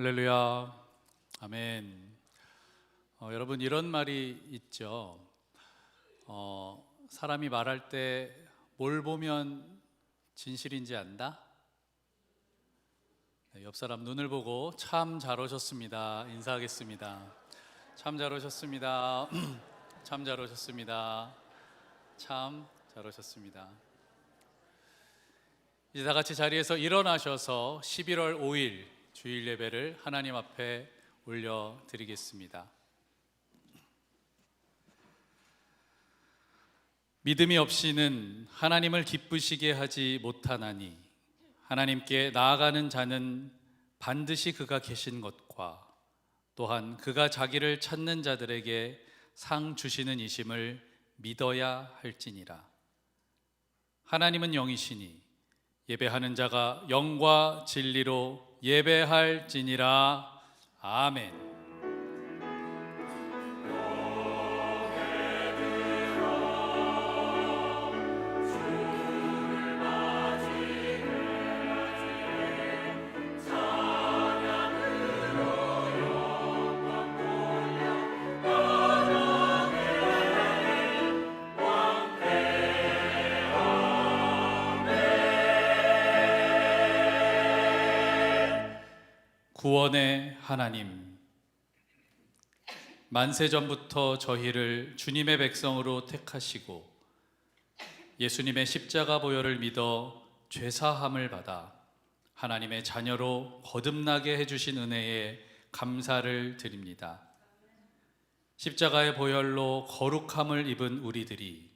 할렐루야, 아멘. 여러분, 이런 말이 있죠. 사람이 말할 때 뭘 보면 진실인지 안다? 옆 사람 눈을 보고 참 잘 오셨습니다 인사하겠습니다. 참 잘 오셨습니다. 참 잘 오셨습니다. 참 잘 오셨습니다. 이제 다 같이 자리에서 일어나셔서 11월 5일 주일 예배를 하나님 앞에 올려드리겠습니다. 믿음이 없이는 하나님을 기쁘시게 하지 못하나니 하나님께 나아가는 자는 반드시 그가 계신 것과 또한 그가 자기를 찾는 자들에게 상 주시는 이심을 믿어야 할지니라. 하나님은 영이시니 예배하는 자가 영과 진리로 예배할지니라. 아멘. 구원의 하나님, 만세전부터 저희를 주님의 백성으로 택하시고 예수님의 십자가 보혈을 믿어 죄사함을 받아 하나님의 자녀로 거듭나게 해주신 은혜에 감사를 드립니다. 십자가의 보혈로 거룩함을 입은 우리들이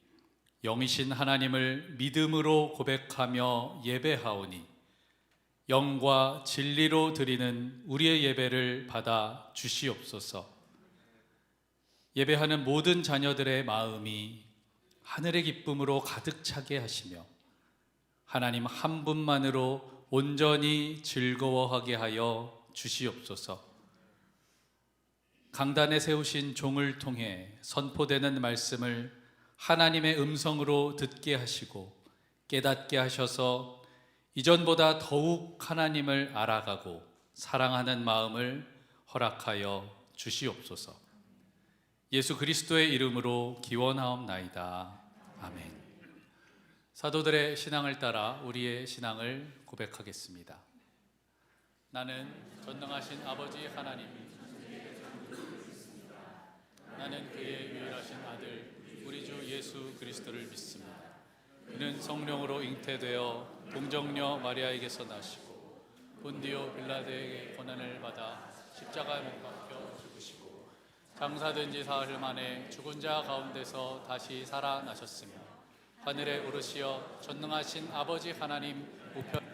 영이신 하나님을 믿음으로 고백하며 예배하오니 영과 진리로 드리는 우리의 예배를 받아 주시옵소서. 예배하는 모든 자녀들의 마음이 하늘의 기쁨으로 가득 차게 하시며 하나님 한 분만으로 온전히 즐거워하게 하여 주시옵소서. 강단에 세우신 종을 통해 선포되는 말씀을 하나님의 음성으로 듣게 하시고 깨닫게 하셔서 이전보다 더욱 하나님을 알아가고 사랑하는 마음을 허락하여 주시옵소서. 예수 그리스도의 이름으로 기원하옵나이다. 아멘. 사도들의 신앙을 따라 우리의 신앙을 고백하겠습니다. 나는 전능하신 아버지 하나님, 나는 그의 유일하신 아들 우리 주 예수 그리스도를 믿습니다. 그는 성령으로 잉태되어 동정녀 마리아에게서 나시고 본디오 빌라도에게 고난을 받아 십자가에 못 박혀 죽으시고 장사된 지 사흘 만에 죽은 자 가운데서 다시 살아나셨으며 하늘에 오르시어 전능하신 아버지 하나님 우편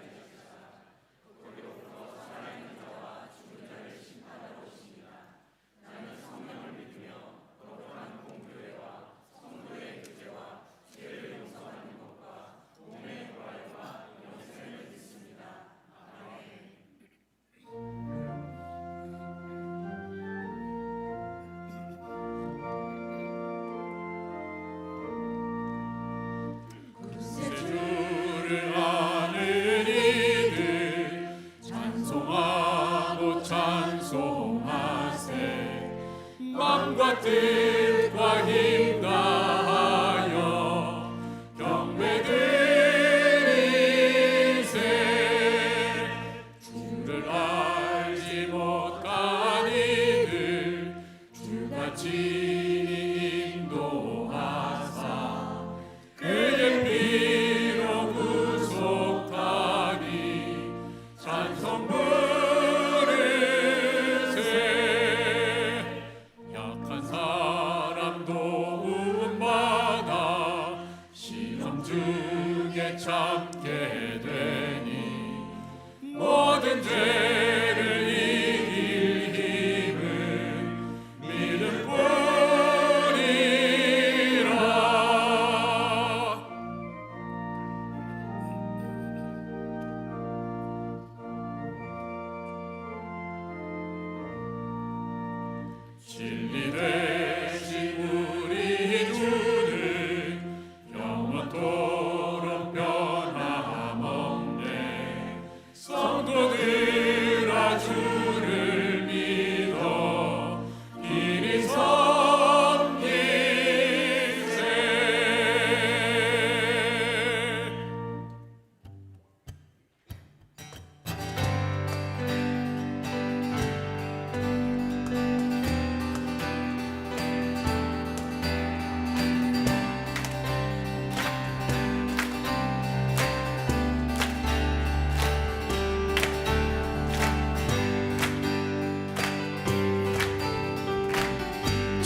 마음과 뜻과 힘 다하여 경배드리세. 주를 알지 못한 이들 주가 친히 인도하사 그의 피로 구속하니 찬송 참게 되니 모든 죄를 이길 힘은 믿음뿐이라.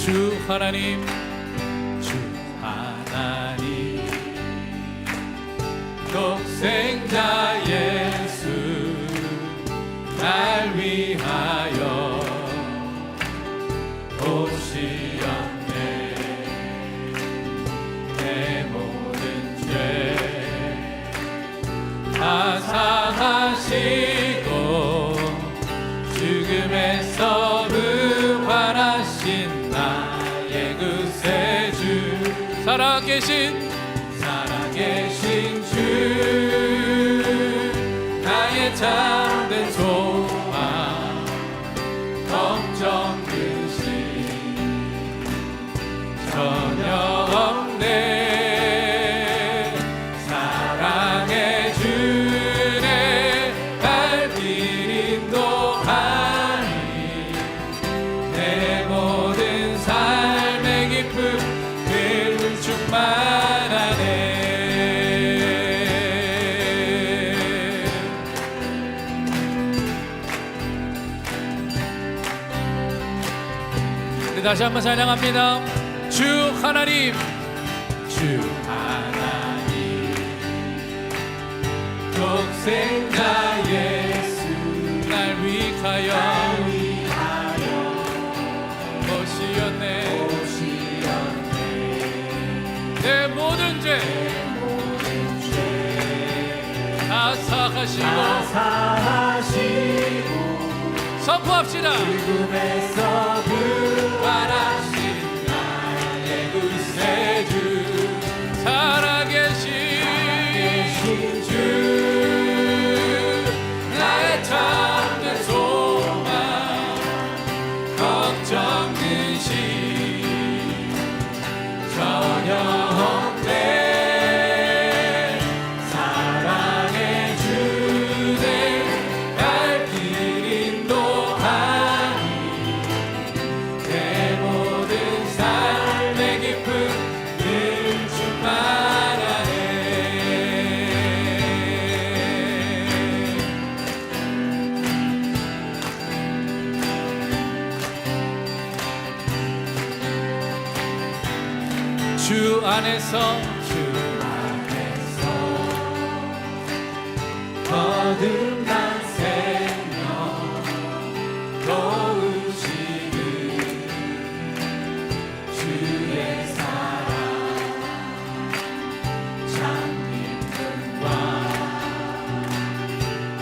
주 하나님, 주 하나님, 독생자 예수 날 위하여 오시었네. 내 모든 죄 다 사하시고 죽음에서 부활하신 나의 구세주, 살아계신 주, 나의 참된 소망, 걱정 근심 전혀 없네. 사랑해 주네 발길 인도하니 내 모든 삶의 기쁨 늘 충만하네. 다시 한번 찬양합니다. 주 하나님, 주 하나님, 독생자 예수 날 위하여 오시었네. 내 모든 죄 다 사하시고 선포합시다. 죽음에서 부활하신 나의 구세주, 살아계신 주, 나의 참된 소망, 걱정 근심 전혀 없네. 사랑해 주네 발길 인도하니 내 모든 삶의 기쁨 늘 충만하네. 주 안에서 거듭난 생명 도우시는 주의 사랑 참기쁨과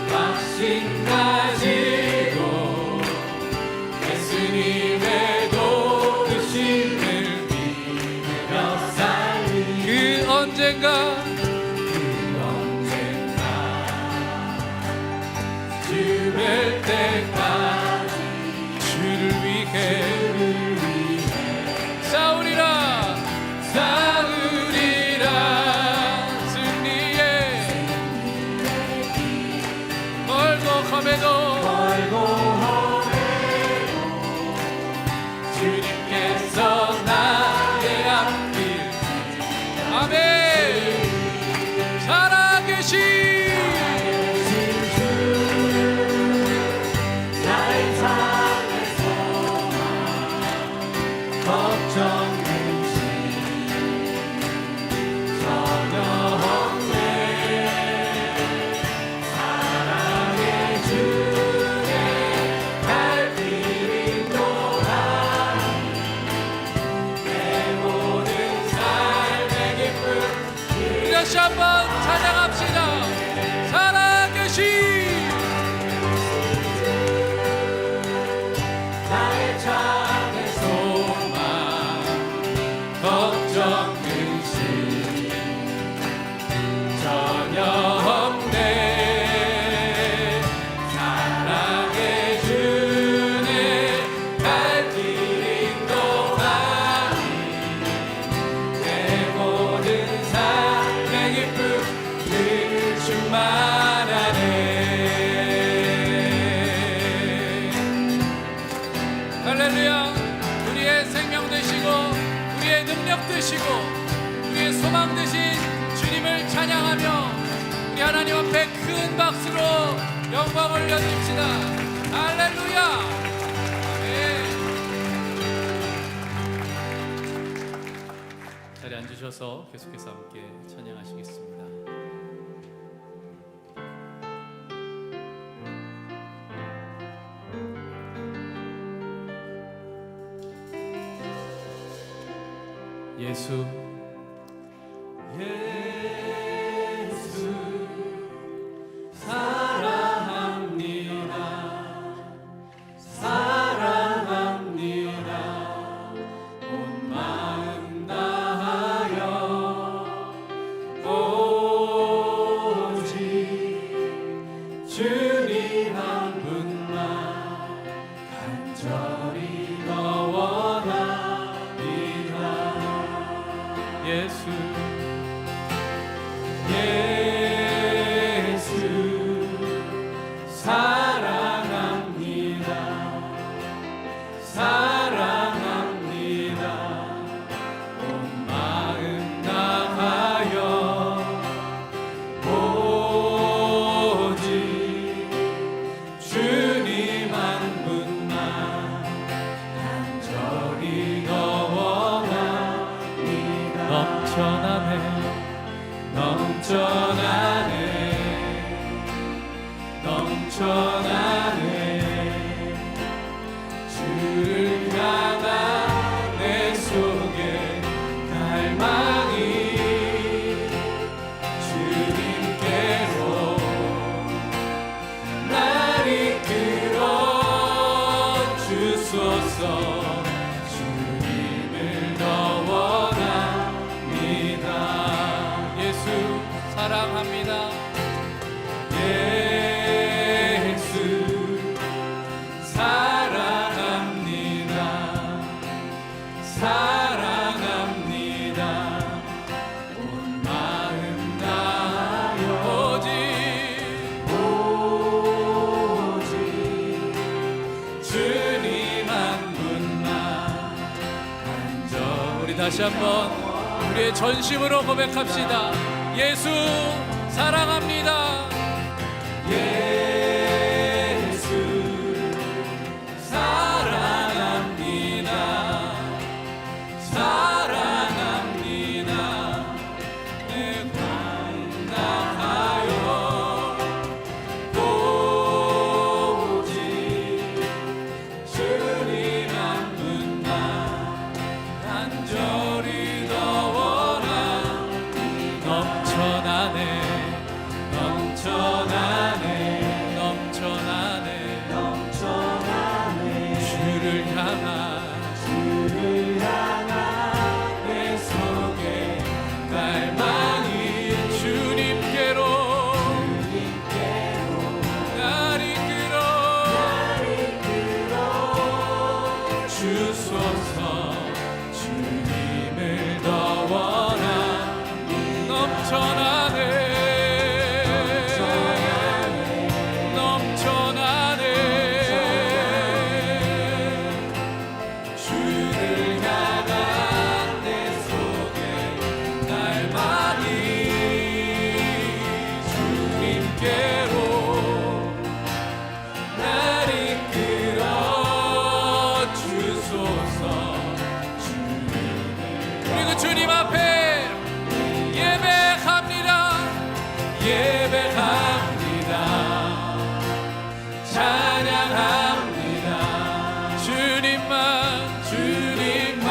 확신 가지고 예수님의 도우심을 믿으며 살리 그 언젠가 주뵐 때까지 주를 위해 싸우리라 승리의 멀고 험해도 주님께서 나의 앞길 아멘. 살아계신 걱정 근심 전혀 없네. 사랑해 주네 발길 인도하니 내 모든 삶의 기쁨. 다시 한번 찬양합시다. 살아계신 나의 참된 소망, 걱정 근심 전혀 없네. 사랑해 주네 발길 인도하니 내 모든 삶의 기쁨 늘 충만하네. 할렐루야. 우리의 생명 되시고 우리의 능력 되시고 우리의 소망 되신 주님을 찬양하며 우리 하나님 앞에 큰 박수로 영광 올려드립시다. 할렐루야. 아멘. 앉으셔서 계속해서 함께 찬양하시겠습니다. 예수 주님 한 분만 간절히 더 원합니다. 예수 사랑합니다. 사랑합니다. 온 마음 다하여 오직 주님 한 분만 간절히 더 원합니다. 넘쳐나네 넘쳐나네 넘쳐나네 주를 향한 내 속에 갈망이 주님께로 날 이끌어 주소서. 주님을 더 원합니다. 예수 사랑합니다. 예수 사랑합니다. 사랑합니다. 온 마음 다하여 오직 주님 한 분만 간절히. 우리 다시 한번 우리의 전심으로 고백합시다. 예수 사랑합니다. 예수 사랑합니다. 사랑합니다. 내 마음 다하여 오직 주님 한 분만 간절히 더 원합니다. 넘쳐나네 넘쳐나네 넘쳐나네 넘쳐나네 주를 향한 주를 향한 내 속에 갈망이 주님께로 날 이끌어 주소서. 주님을 더 원합니다. 넘쳐나네 넘쳐나네 주를 향한 내 속에 갈망이 주님께로 날 이끌어 주소서. 그리고 주님 앞에 예배합니다. 예배합니다. 찬양합니다. 주님만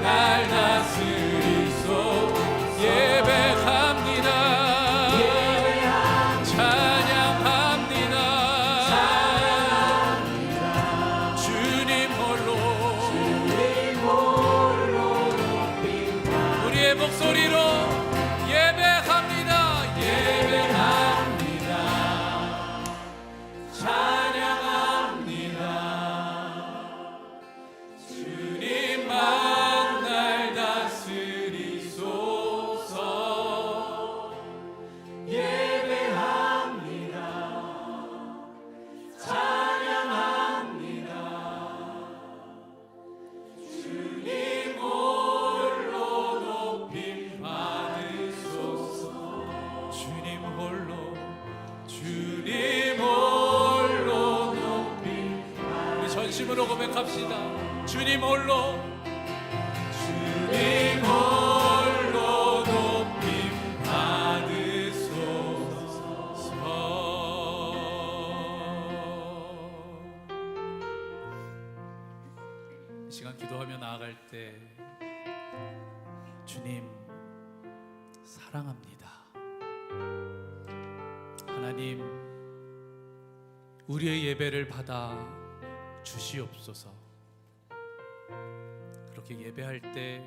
날 다스리소. 예배합니다. 찬양합니다. 주님 홀로 우리의 목소리로 예배합니다. 예배합니다. 찬양합니다. 주님만 날 다스리소서. 예배합니다. 찬양합니다. 주님 홀로 높임 받으소서. 주님 홀로 높임 우리 전심으로 고백합시다. 주님 홀로 주님 홀로 시간 기도하며 나아갈 때 주님 사랑합니다. 하나님 우리의 예배를 받아 주시옵소서. 그렇게 예배할 때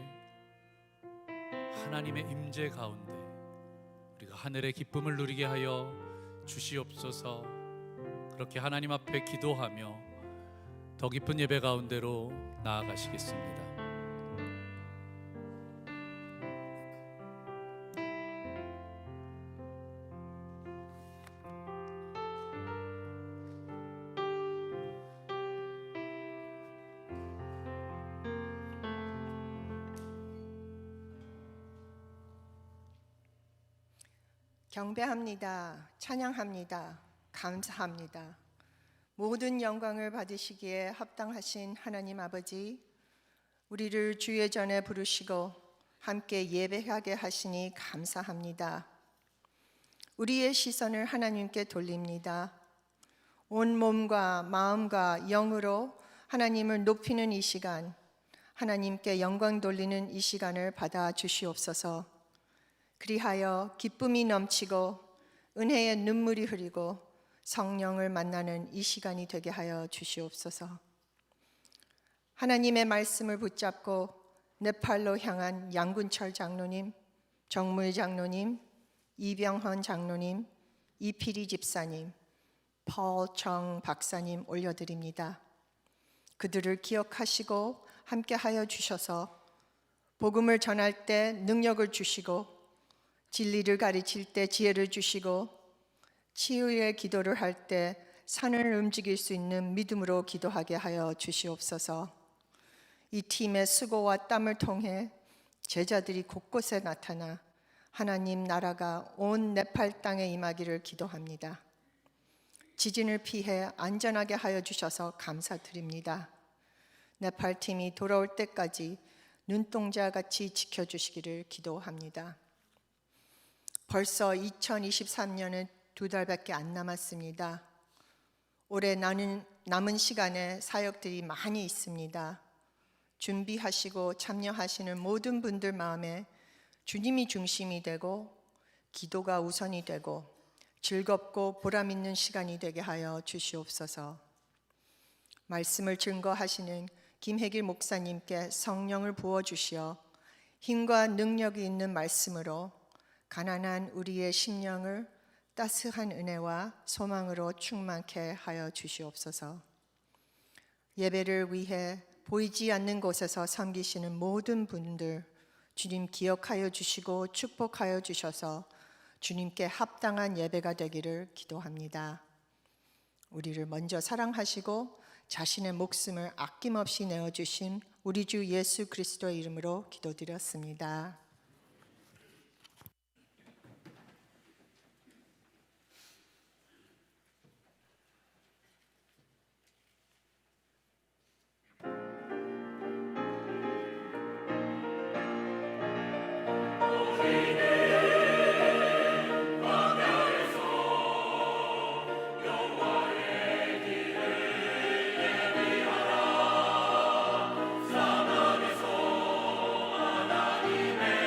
하나님의 임재 가운데 우리가 하늘의 기쁨을 누리게 하여 주시옵소서. 그렇게 하나님 앞에 기도하며 더 깊은 예배 가운데로 나아가시겠습니다. 경배합니다. 찬양합니다. 감사합니다. 모든 영광을 받으시기에 합당하신 하나님 아버지, 우리를 주의 전에 부르시고 함께 예배하게 하시니 감사합니다. 우리의 시선을 하나님께 돌립니다. 온 몸과 마음과 영으로 하나님을 높이는 이 시간, 하나님께 영광 돌리는 이 시간을 받아 주시옵소서. 그리하여 기쁨이 넘치고 은혜의 눈물이 흐르고 성령을 만나는 이 시간이 되게 하여 주시옵소서. 하나님의 말씀을 붙잡고 네팔로 향한 양군철 장로님, 정무일 장로님, 이병헌 장로님, 이필희 집사님, 펄청 박사님 올려드립니다. 그들을 기억하시고 함께하여 주셔서 복음을 전할 때 능력을 주시고 진리를 가르칠 때 지혜를 주시고 치유의 기도를 할 때 산을 움직일 수 있는 믿음으로 기도하게 하여 주시옵소서. 이 팀의 수고와 땀을 통해 제자들이 곳곳에 나타나 하나님 나라가 온 네팔 땅에 임하기를 기도합니다. 지진을 피해 안전하게 하여 주셔서 감사드립니다. 네팔 팀이 돌아올 때까지 눈동자같이 지켜주시기를 기도합니다. 벌써 2023년은 2달밖에 안 남았습니다. 올해 남은 시간에 사역들이 많이 있습니다. 준비하시고 참여하시는 모든 분들 마음에 주님이 중심이 되고 기도가 우선이 되고 즐겁고 보람 있는 시간이 되게 하여 주시옵소서. 말씀을 증거하시는 김혜길 목사님께 성령을 부어주시어 힘과 능력이 있는 말씀으로 가난한 우리의 심령을 따스한 은혜와 소망으로 충만케 하여 주시옵소서. 예배를 위해 보이지 않는 곳에서 섬기시는 모든 분들 주님 기억하여 주시고 축복하여 주셔서 주님께 합당한 예배가 되기를 기도합니다. 우리를 먼저 사랑하시고 자신의 목숨을 아낌없이 내어주신 우리 주 예수 그리스도의 이름으로 기도드렸습니다. 사랑에서 하나님의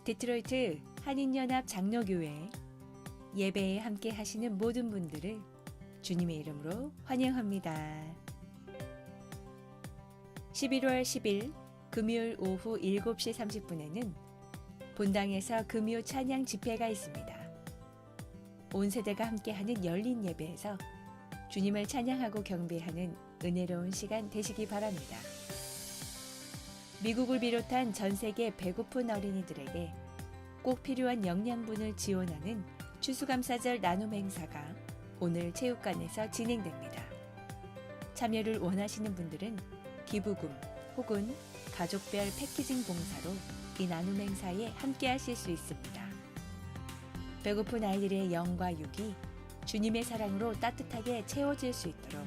디트로이트 한인연합 장로교회 예배에 함께 하시는 모든 분들을 주님의 이름으로 환영합니다. 11월 10일 금요일 오후 7시 30분에는 본당에서 금요 찬양 집회가 있습니다. 온 세대가 함께하는 열린 예배에서 주님을 찬양하고 경배하는 은혜로운 시간 되시기 바랍니다. 미국을 비롯한 전 세계 배고픈 어린이들에게 꼭 필요한 영양분을 지원하는 추수감사절 나눔 행사가 오늘 체육관에서 진행됩니다. 참여를 원하시는 분들은 기부금 혹은 가족별 패키징 봉사로 이 나눔 행사에 함께 하실 수 있습니다. 배고픈 아이들의 영과 육이 주님의 사랑으로 따뜻하게 채워질 수 있도록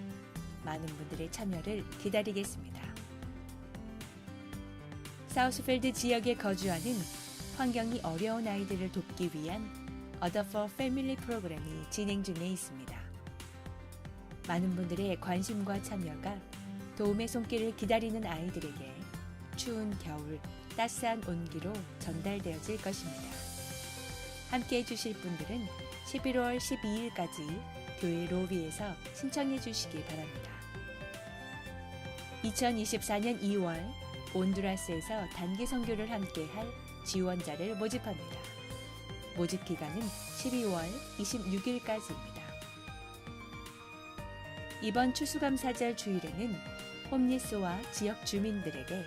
많은 분들의 참여를 기다리겠습니다. 사우스필드 지역에 거주하는 환경이 어려운 아이들을 돕기 위한 Other for Family 프로그램이 진행 중에 있습니다. 많은 분들의 관심과 참여가 도움의 손길을 기다리는 아이들에게 추운 겨울 따스한 온기로 전달되어질 것입니다. 함께해 주실 분들은 11월 12일까지 교회 로비에서 신청해 주시기 바랍니다. 2024년 2월 온두라스에서 단기 선교를 함께할 지원자를 모집합니다. 모집 기간은 12월 26일까지입니다. 이번 추수감사절 주일에는 홈리스와 지역 주민들에게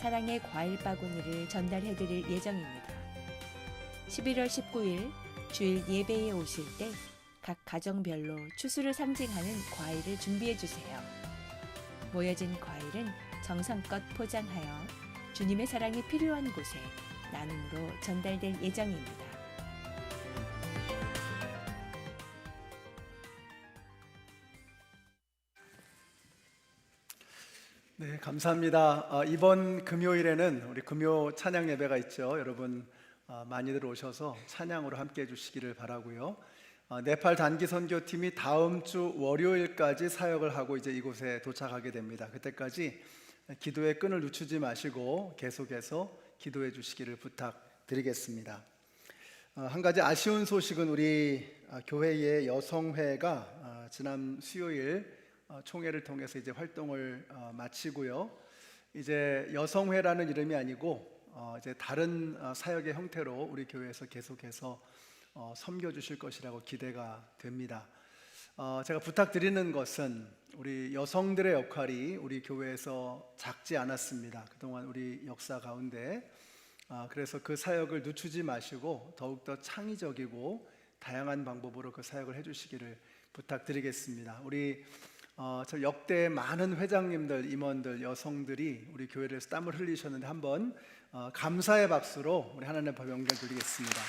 사랑의 과일 바구니를 전달해드릴 예정입니다. 11월 19일 주일 예배에 오실 때 각 가정별로 추수를 상징하는 과일을 준비해주세요. 모여진 과일은 정성껏 포장하여 주님의 사랑이 필요한 곳에 나눔으로 전달될 예정입니다. 네, 감사합니다. 이번 금요일에는 우리 금요 찬양 예배가 있죠. 여러분 많이들 오셔서 찬양으로 함께 해주시기를 바라고요. 네팔 단기 선교팀이 다음 주 월요일까지 사역을 하고 이제 이곳에 도착하게 됩니다. 그때까지 기도의 끈을 늦추지 마시고 계속해서 기도해 주시기를 부탁드리겠습니다. 한 가지 아쉬운 소식은 우리 교회의 여성회가 지난 수요일 총회를 통해서 이제 활동을 마치고요. 이제 여성회라는 이름이 아니고 이제 다른 사역의 형태로 우리 교회에서 계속해서 섬겨 주실 것이라고 기대가 됩니다. 제가 부탁드리는 것은 우리 여성들의 역할이 우리 교회에서 작지 않았습니다. 그동안 우리 역사 가운데 그래서 그 사역을 늦추지 마시고 더욱더 창의적이고 다양한 방법으로 그 사역을 해주시기를 부탁드리겠습니다. 우리 저 역대 많은 회장님들, 임원들, 여성들이 우리 교회를 위해서 땀을 흘리셨는데 한번 감사의 박수로 우리 하나님의 영광 드리겠습니다.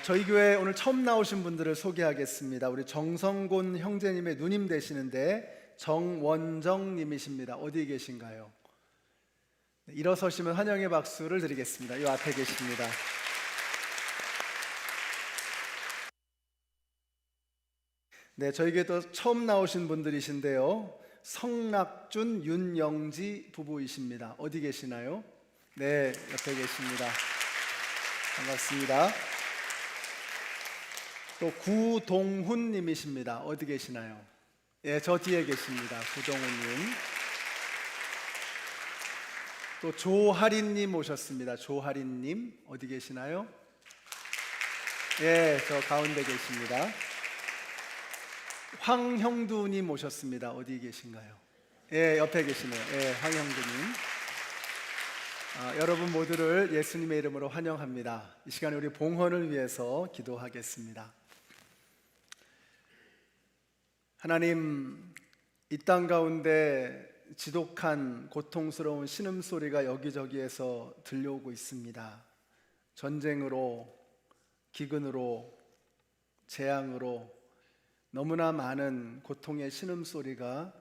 저희 교회 오늘 처음 나오신 분들을 소개하겠습니다. 우리 정성곤 형제님의 누님 되시는데 정원정 님이십니다. 어디 계신가요? 일어서시면 환영의 박수를 드리겠습니다. 이 앞에 계십니다. 네, 저희 교회도 처음 나오신 분들이신데요. 성낙준, 윤영지 부부이십니다. 어디 계시나요? 네, 옆에 계십니다. 반갑습니다. 또 구동훈 님이십니다. 어디 계시나요? 예, 저 뒤에 계십니다. 구동훈 님. 또 조하린 님 오셨습니다. 조하린 님 어디 계시나요? 예, 저 가운데 계십니다. 황형두 님 오셨습니다. 어디 계신가요? 예, 옆에 계시네요. 예, 황형두 님. 여러분 모두를 예수님의 이름으로 환영합니다. 이 시간에 우리 봉헌을 위해서 기도하겠습니다. 하나님, 이 땅 가운데 지독한 고통스러운 신음소리가 여기저기에서 들려오고 있습니다. 전쟁으로, 기근으로, 재앙으로 너무나 많은 고통의 신음소리가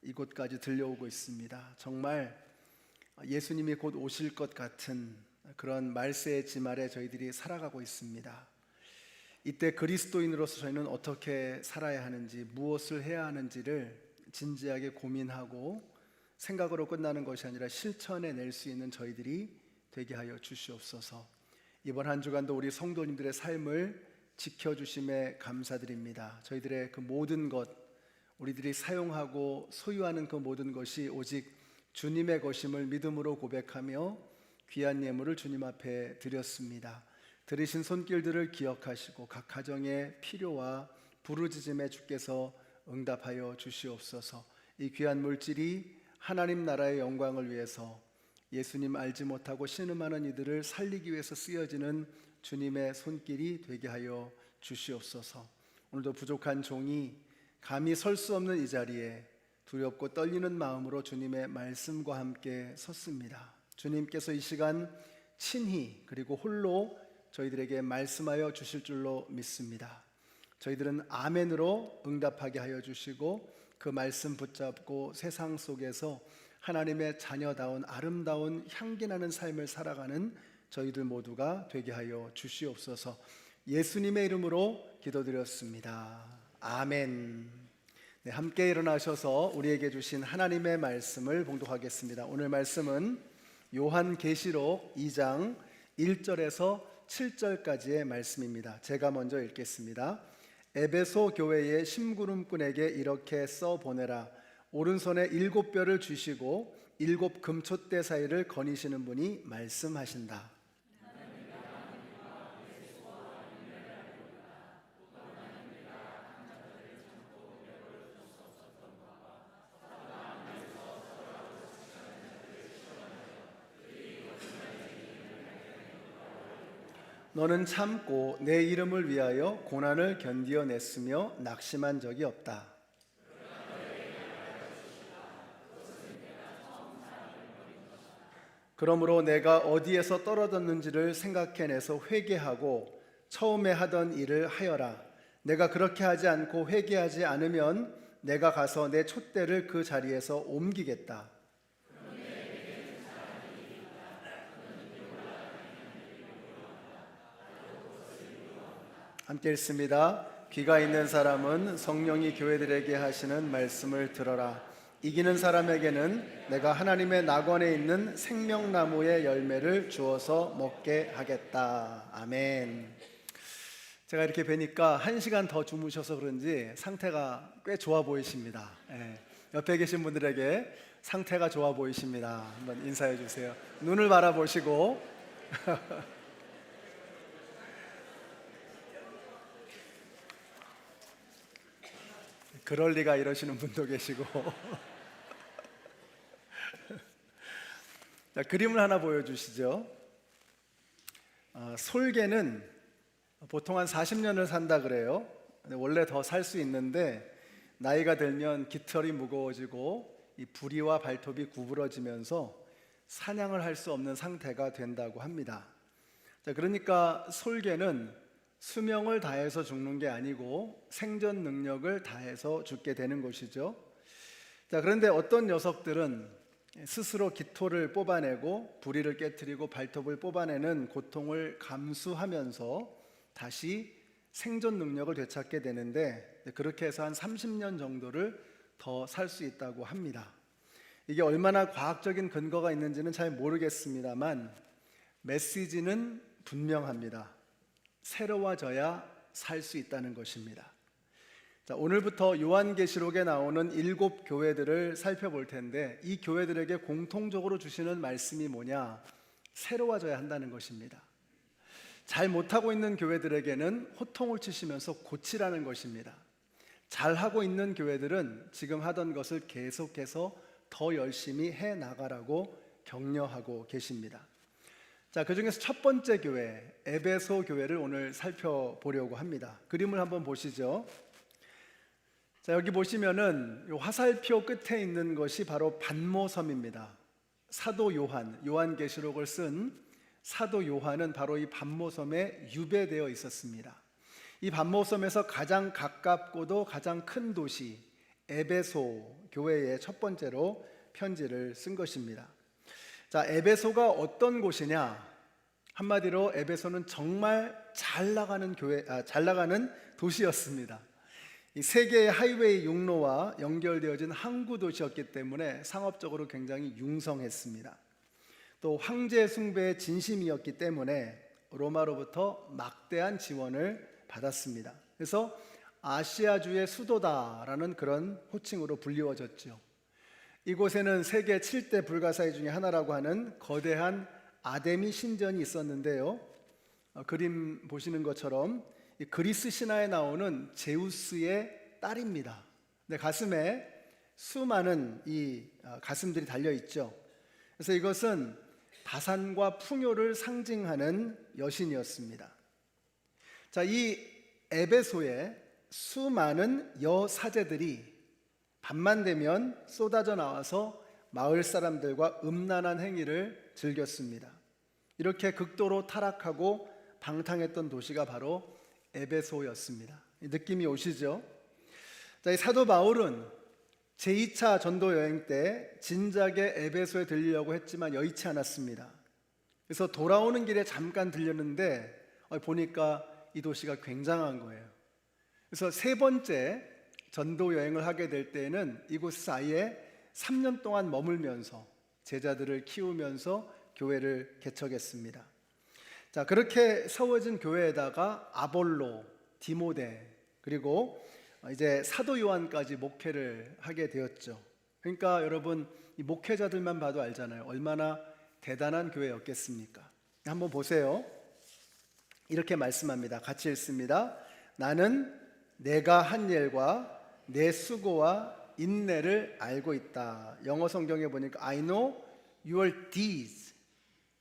이곳까지 들려오고 있습니다. 정말 예수님이 곧 오실 것 같은 그런 말세의 짐 아래 저희들이 살아가고 있습니다. 이때 그리스도인으로서 저희는 어떻게 살아야 하는지, 무엇을 해야 하는지를 진지하게 고민하고 생각으로 끝나는 것이 아니라 실천해 낼 수 있는 저희들이 되게 하여 주시옵소서. 이번 한 주간도 우리 성도님들의 삶을 지켜주심에 감사드립니다. 저희들의 그 모든 것, 우리들이 사용하고 소유하는 그 모든 것이 오직 주님의 것임을 믿음으로 고백하며 귀한 예물을 주님 앞에 드렸습니다. 들으신 손길들을 기억하시고 각 가정의 필요와 부르짖음에 주께서 응답하여 주시옵소서. 이 귀한 물질이 하나님 나라의 영광을 위해서 예수님 알지 못하고 신음하는 이들을 살리기 위해서 쓰여지는 주님의 손길이 되게 하여 주시옵소서. 오늘도 부족한 종이 감히 설 수 없는 이 자리에 두렵고 떨리는 마음으로 주님의 말씀과 함께 섰습니다. 주님께서 이 시간 친히 그리고 홀로 저희들에게 말씀하여 주실 줄로 믿습니다. 저희들은 아멘으로 응답하게 하여 주시고 그 말씀 붙잡고 세상 속에서 하나님의 자녀다운 아름다운 향기나는 삶을 살아가는 저희들 모두가 되게 하여 주시옵소서. 예수님의 이름으로 기도드렸습니다. 아멘. 네, 함께 일어나셔서 우리에게 주신 하나님의 말씀을 봉독하겠습니다. 오늘 말씀은 요한계시록 2장 1절에서 7절까지의 말씀입니다. 제가 먼저 읽겠습니다. 에베소 교회의 심부름꾼에게 이렇게 써보내라. 오른손에 7뼈를 주시고 7 금촛대 사이를 거니시는 분이 말씀하신다. 너는 참고 내 이름을 위하여 고난을 견디어냈으며 낙심한 적이 없다. 그러므로 내가 어디에서 떨어졌는지를 생각해내서 회개하고 처음에 하던 일을 하여라. 내가 그렇게 하지 않고 회개하지 않으면 내가 가서 내 촛대를 그 자리에서 옮기겠다. 함께 읽습니다. 귀가 있는 사람은 성령이 교회들에게 하시는 말씀을 들어라. 이기는 사람에게는 내가 하나님의 낙원에 있는 생명나무의 열매를 주어서 먹게 하겠다. 아멘. 제가 이렇게 뵈니까 1시간 더 주무셔서 그런지 상태가 꽤 좋아 보이십니다. 옆에 계신 분들에게 상태가 좋아 보이십니다. 한번 인사해 주세요. 눈을 바라보시고 그럴 리가 이러시는 분도 계시고 자, 그림을 하나 보여주시죠. 솔개는 보통 한 40년을 산다 그래요. 원래 더 살 수 있는데 나이가 들면 깃털이 무거워지고 이 부리와 발톱이 구부러지면서 사냥을 할 수 없는 상태가 된다고 합니다. 자, 그러니까 솔개는 수명을 다해서 죽는 게 아니고 생존 능력을 다해서 죽게 되는 것이죠. 자, 그런데 어떤 녀석들은 스스로 기토를 뽑아내고 부리를 깨트리고 발톱을 뽑아내는 고통을 감수하면서 다시 생존 능력을 되찾게 되는데, 그렇게 해서 한 30년 정도를 더 살 수 있다고 합니다. 이게 얼마나 과학적인 근거가 있는지는 잘 모르겠습니다만 메시지는 분명합니다. 새로워져야 살 수 있다는 것입니다. 자, 오늘부터 요한계시록에 나오는 7 교회들을 살펴볼 텐데, 이 교회들에게 공통적으로 주시는 말씀이 뭐냐? 새로워져야 한다는 것입니다. 잘 못하고 있는 교회들에게는 호통을 치시면서 고치라는 것입니다. 잘하고 있는 교회들은 지금 하던 것을 계속해서 더 열심히 해 나가라고 격려하고 계십니다. 자, 그 중에서 첫 번째 교회, 에베소 교회를 오늘 살펴보려고 합니다. 그림을 한번 보시죠. 자, 여기 보시면은 화살표 끝에 있는 것이 바로 반모섬입니다. 사도 요한, 요한계시록을 쓴 사도 요한은 바로 이 반모섬에 유배되어 있었습니다. 이 반모섬에서 가장 가깝고도 가장 큰 도시 에베소 교회에 첫 번째로 편지를 쓴 것입니다. 자, 에베소가 어떤 곳이냐? 한마디로 에베소는 정말 잘 나가는 도시였습니다. 이 세계의 하이웨이 육로와 연결되어진 항구 도시였기 때문에 상업적으로 굉장히 융성했습니다. 또 황제 숭배의 진심이었기 때문에 로마로부터 막대한 지원을 받았습니다. 그래서 아시아주의 수도다라는 그런 호칭으로 불리워졌죠. 이곳에는 세계 7대 불가사의 중에 하나라고 하는 거대한 아데미 신전이 있었는데요. 그림 보시는 것처럼 이 그리스 신화에 나오는 제우스의 딸입니다. 근데 가슴에 수많은 이 가슴들이 달려 있죠. 그래서 이것은 다산과 풍요를 상징하는 여신이었습니다. 자, 이 에베소에 수많은 여사제들이 밤만 되면 쏟아져 나와서 마을 사람들과 음란한 행위를 즐겼습니다. 이렇게 극도로 타락하고 방탕했던 도시가 바로 에베소였습니다. 느낌이 오시죠? 자, 이 사도 바울은 제2차 전도 여행 때 진작에 에베소에 들리려고 했지만 여의치 않았습니다. 그래서 돌아오는 길에 잠깐 들렸는데 보니까 이 도시가 굉장한 거예요. 그래서 세 번째 전도 여행을 하게 될 때에는 이곳에서 아예 3년 동안 머물면서 제자들을 키우면서 교회를 개척했습니다. 자, 그렇게 세워진 교회에다가 아볼로, 디모데, 그리고 이제 사도 요한까지 목회를 하게 되었죠. 그러니까 여러분, 이 목회자들만 봐도 알잖아요. 얼마나 대단한 교회였겠습니까? 한번 보세요. 이렇게 말씀합니다. 같이 읽습니다. 나는 내가 한 일과 내 수고와 인내를 알고 있다. 영어 성경에 보니까 I know your deeds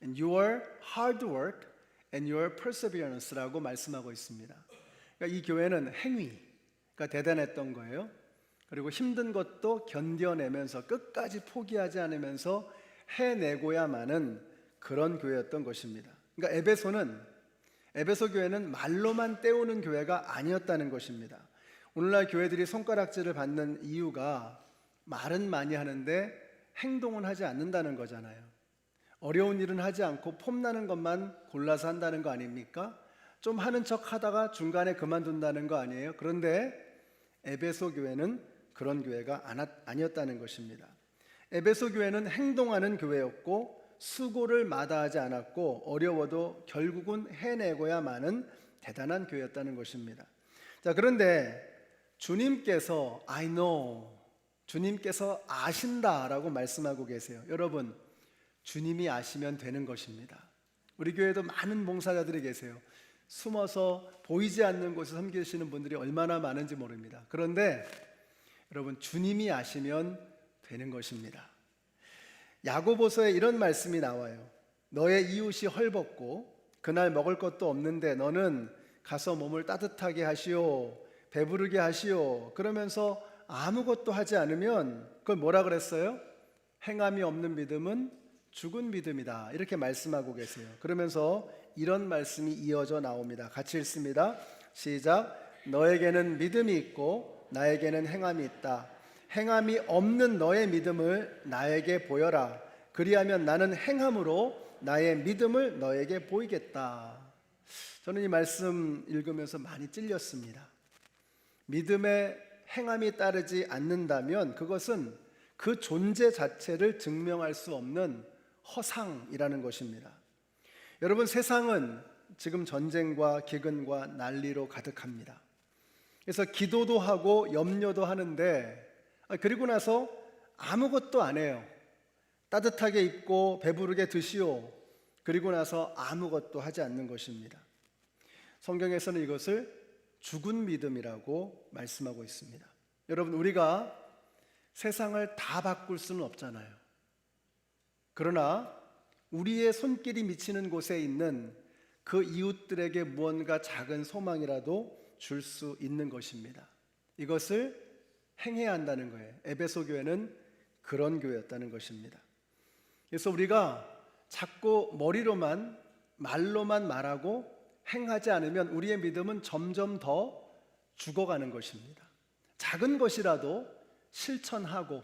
and your hard work and your perseverance라고 말씀하고 있습니다. 그러니까 이 교회는 행위가 대단했던 거예요. 그리고 힘든 것도 견뎌내면서 끝까지 포기하지 않으면서 해내고야만은 그런 교회였던 것입니다. 그러니까 에베소 교회는 말로만 때우는 교회가 아니었다는 것입니다. 오늘날 교회들이 손가락질을 받는 이유가 말은 많이 하는데 행동은 하지 않는다는 거잖아요. 어려운 일은 하지 않고 폼나는 것만 골라서 한다는 거 아닙니까? 좀 하는 척 하다가 중간에 그만둔다는 거 아니에요? 그런데 에베소 교회는 그런 교회가 아니었다는 것입니다. 에베소 교회는 행동하는 교회였고 수고를 마다하지 않았고 어려워도 결국은 해내고야만은 대단한 교회였다는 것입니다. 자, 그런데 주님께서 I know, 주님께서 아신다라고 말씀하고 계세요. 여러분, 주님이 아시면 되는 것입니다. 우리 교회도 많은 봉사자들이 계세요. 숨어서 보이지 않는 곳에 섬기시는 분들이 얼마나 많은지 모릅니다. 그런데 여러분, 주님이 아시면 되는 것입니다. 야고보서에 이런 말씀이 나와요. 너의 이웃이 헐벗고 그날 먹을 것도 없는데 너는 가서 몸을 따뜻하게 하시오, 배부르게 하시오. 그러면서 아무것도 하지 않으면 그걸 뭐라 그랬어요? 행함이 없는 믿음은 죽은 믿음이다. 이렇게 말씀하고 계세요. 그러면서 이런 말씀이 이어져 나옵니다. 같이 읽습니다. 시작. 너에게는 믿음이 있고 나에게는 행함이 있다. 행함이 없는 너의 믿음을 나에게 보여라. 그리하면 나는 행함으로 나의 믿음을 너에게 보이겠다. 저는 이 말씀 읽으면서 많이 찔렸습니다. 믿음에 행함이 따르지 않는다면 그것은 그 존재 자체를 증명할 수 없는 허상이라는 것입니다. 여러분, 세상은 지금 전쟁과 기근과 난리로 가득합니다. 그래서 기도도 하고 염려도 하는데 그리고 나서 아무것도 안 해요. 따뜻하게 입고 배부르게 드시오. 그리고 나서 아무것도 하지 않는 것입니다. 성경에서는 이것을 죽은 믿음이라고 말씀하고 있습니다. 여러분, 우리가 세상을 다 바꿀 수는 없잖아요. 그러나 우리의 손길이 미치는 곳에 있는 그 이웃들에게 무언가 작은 소망이라도 줄 수 있는 것입니다. 이것을 행해야 한다는 거예요. 에베소 교회는 그런 교회였다는 것입니다. 그래서 우리가 자꾸 머리로만 말로만 말하고 행하지 않으면 우리의 믿음은 점점 더 죽어가는 것입니다. 작은 것이라도 실천하고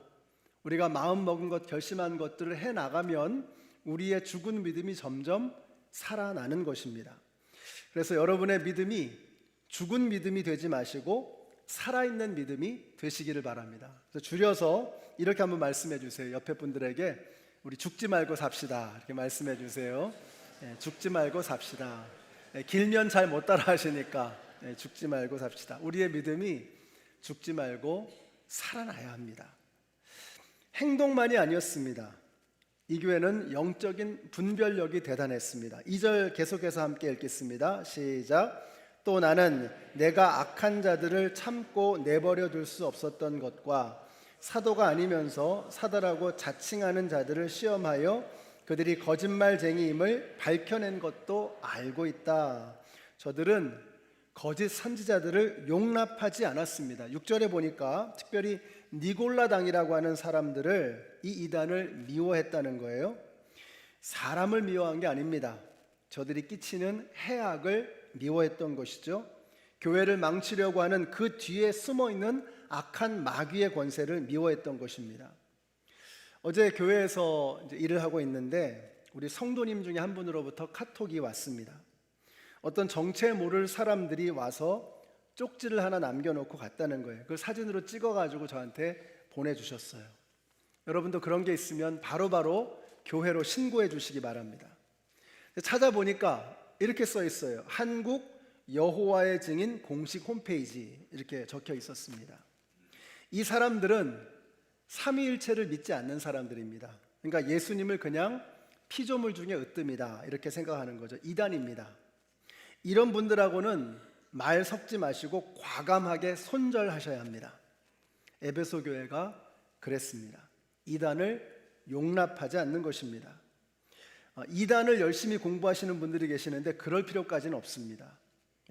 우리가 마음 먹은 것, 결심한 것들을 해나가면 우리의 죽은 믿음이 점점 살아나는 것입니다. 그래서 여러분의 믿음이 죽은 믿음이 되지 마시고 살아있는 믿음이 되시기를 바랍니다. 그래서 줄여서 이렇게 한번 말씀해 주세요. 옆에 분들에게 우리 죽지 말고 삽시다. 이렇게 말씀해 주세요. 죽지 말고 삽시다. 길면 잘 못 따라 하시니까 죽지 말고 삽시다. 우리의 믿음이 죽지 말고 살아나야 합니다. 행동만이 아니었습니다. 이 교회는 영적인 분별력이 대단했습니다. 2절 계속해서 함께 읽겠습니다. 시작. 또 나는 내가 악한 자들을 참고 내버려 둘 수 없었던 것과 사도가 아니면서 사도라고 자칭하는 자들을 시험하여 그들이 거짓말쟁이임을 밝혀낸 것도 알고 있다. 저들은 거짓 선지자들을 용납하지 않았습니다. 6절에 보니까 특별히 니골라당이라고 하는 사람들을, 이 이단을 미워했다는 거예요. 사람을 미워한 게 아닙니다. 저들이 끼치는 해악을 미워했던 것이죠. 교회를 망치려고 하는 그 뒤에 숨어있는 악한 마귀의 권세를 미워했던 것입니다. 어제 교회에서 이제 일을 하고 있는데 우리 성도님 중에 한 분으로부터 카톡이 왔습니다. 어떤 정체 모를 사람들이 와서 쪽지를 하나 남겨놓고 갔다는 거예요. 그걸 사진으로 찍어가지고 저한테 보내주셨어요. 여러분도 그런 게 있으면 바로바로 교회로 신고해 주시기 바랍니다. 찾아보니까 이렇게 써 있어요. 한국 여호와의 증인 공식 홈페이지, 이렇게 적혀 있었습니다. 이 사람들은 삼위일체를 믿지 않는 사람들입니다. 그러니까 예수님을 그냥 피조물 중에 으뜸이다, 이렇게 생각하는 거죠. 이단입니다. 이런 분들하고는 말 섞지 마시고 과감하게 손절하셔야 합니다. 에베소 교회가 그랬습니다. 이단을 용납하지 않는 것입니다. 이단을 열심히 공부하시는 분들이 계시는데 그럴 필요까지는 없습니다.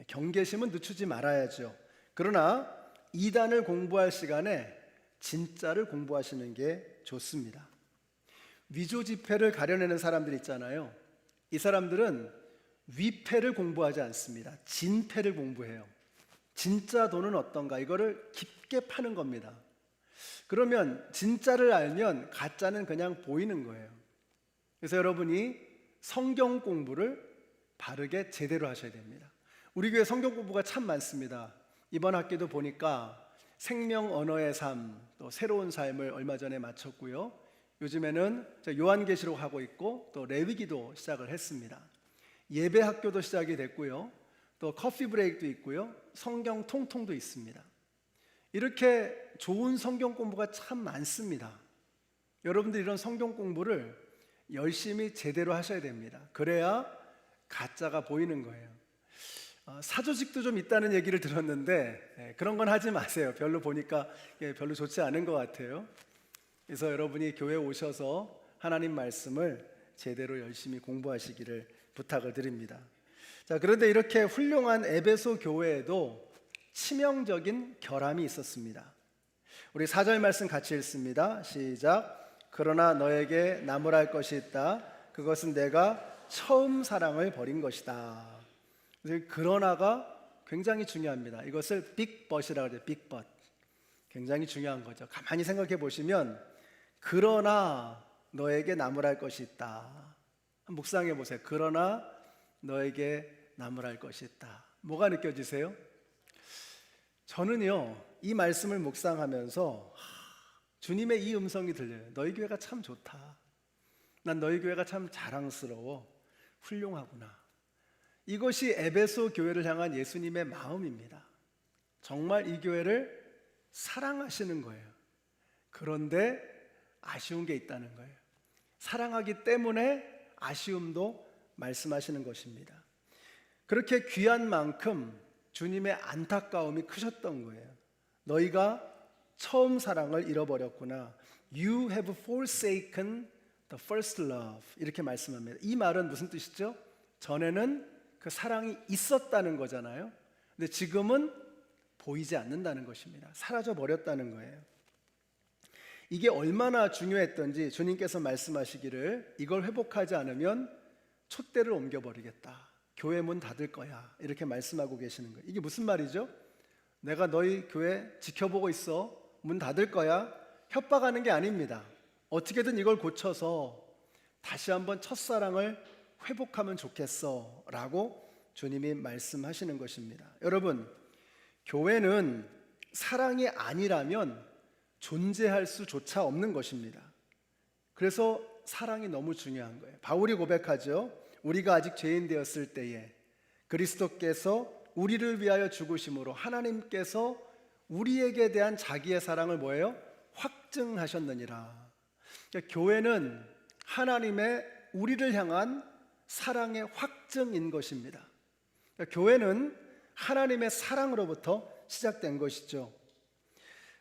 경계심은 늦추지 말아야죠. 그러나 이단을 공부할 시간에 진짜를 공부하시는 게 좋습니다. 위조 지폐를 가려내는 사람들 있잖아요. 이 사람들은 위패를 공부하지 않습니다. 진패를 공부해요. 진짜 돈은 어떤가, 이거를 깊게 파는 겁니다. 그러면 진짜를 알면 가짜는 그냥 보이는 거예요. 그래서 여러분이 성경 공부를 바르게 제대로 하셔야 됩니다. 우리 교회 성경 공부가 참 많습니다. 이번 학기도 보니까 생명 언어의 삶, 또 새로운 삶을 얼마 전에 마쳤고요. 요즘에는 요한계시록 하고 있고 또 레위기도 시작을 했습니다. 예배 학교도 시작이 됐고요. 또 커피 브레이크도 있고요. 성경 통통도 있습니다. 이렇게 좋은 성경 공부가 참 많습니다. 여러분들 이런 성경 공부를 열심히 제대로 하셔야 됩니다. 그래야 가짜가 보이는 거예요. 사조직도 좀 있다는 얘기를 들었는데 그런 건 하지 마세요. 별로 보니까 별로 좋지 않은 것 같아요. 그래서 여러분이 교회에 오셔서 하나님 말씀을 제대로 열심히 공부하시기를 부탁을 드립니다. 자, 그런데 이렇게 훌륭한 에베소 교회에도 치명적인 결함이 있었습니다. 우리 4절 말씀 같이 읽습니다. 시작. 그러나 너에게 나무랄 것이 있다. 그것은 내가 처음 사랑을 버린 것이다. 그래서 그러나가 굉장히 중요합니다. 이것을 빅 벗이라고 그래요. 빅 벗. 굉장히 중요한 거죠. 가만히 생각해 보시면 그러나 너에게 나무랄 것이 있다. 묵상해 보세요. 그러나 너에게 나무랄 것이 있다. 뭐가 느껴지세요? 저는요, 이 말씀을 묵상하면서 주님의 이 음성이 들려요. 너희 교회가 참 좋다. 난 너희 교회가 참 자랑스러워. 훌륭하구나. 이것이 에베소 교회를 향한 예수님의 마음입니다. 정말 이 교회를 사랑하시는 거예요. 그런데 아쉬운 게 있다는 거예요. 사랑하기 때문에 아쉬움도 말씀하시는 것입니다. 그렇게 귀한 만큼 주님의 안타까움이 크셨던 거예요. 너희가 처음 사랑을 잃어버렸구나. You have forsaken the first love. 이렇게 말씀합니다. 이 말은 무슨 뜻이죠? 전에는 그 사랑이 있었다는 거잖아요. 근데 지금은 보이지 않는다는 것입니다. 사라져 버렸다는 거예요. 이게 얼마나 중요했던지 주님께서 말씀하시기를 이걸 회복하지 않으면 촛대를 옮겨버리겠다. 교회 문 닫을 거야. 이렇게 말씀하고 계시는 거예요. 이게 무슨 말이죠? 내가 너희 교회 지켜보고 있어. 문 닫을 거야. 협박하는 게 아닙니다. 어떻게든 이걸 고쳐서 다시 한번 첫사랑을 회복하면 좋겠어 라고 주님이 말씀하시는 것입니다. 여러분, 교회는 사랑이 아니라면 존재할 수조차 없는 것입니다. 그래서 사랑이 너무 중요한 거예요. 바울이 고백하죠. 우리가 아직 죄인 되었을 때에 그리스도께서 우리를 위하여 죽으심으로 하나님께서 우리에게 대한 자기의 사랑을 뭐예요? 확증하셨느니라. 그러니까 교회는 하나님의 우리를 향한 사랑의 확증인 것입니다. 그러니까 교회는 하나님의 사랑으로부터 시작된 것이죠.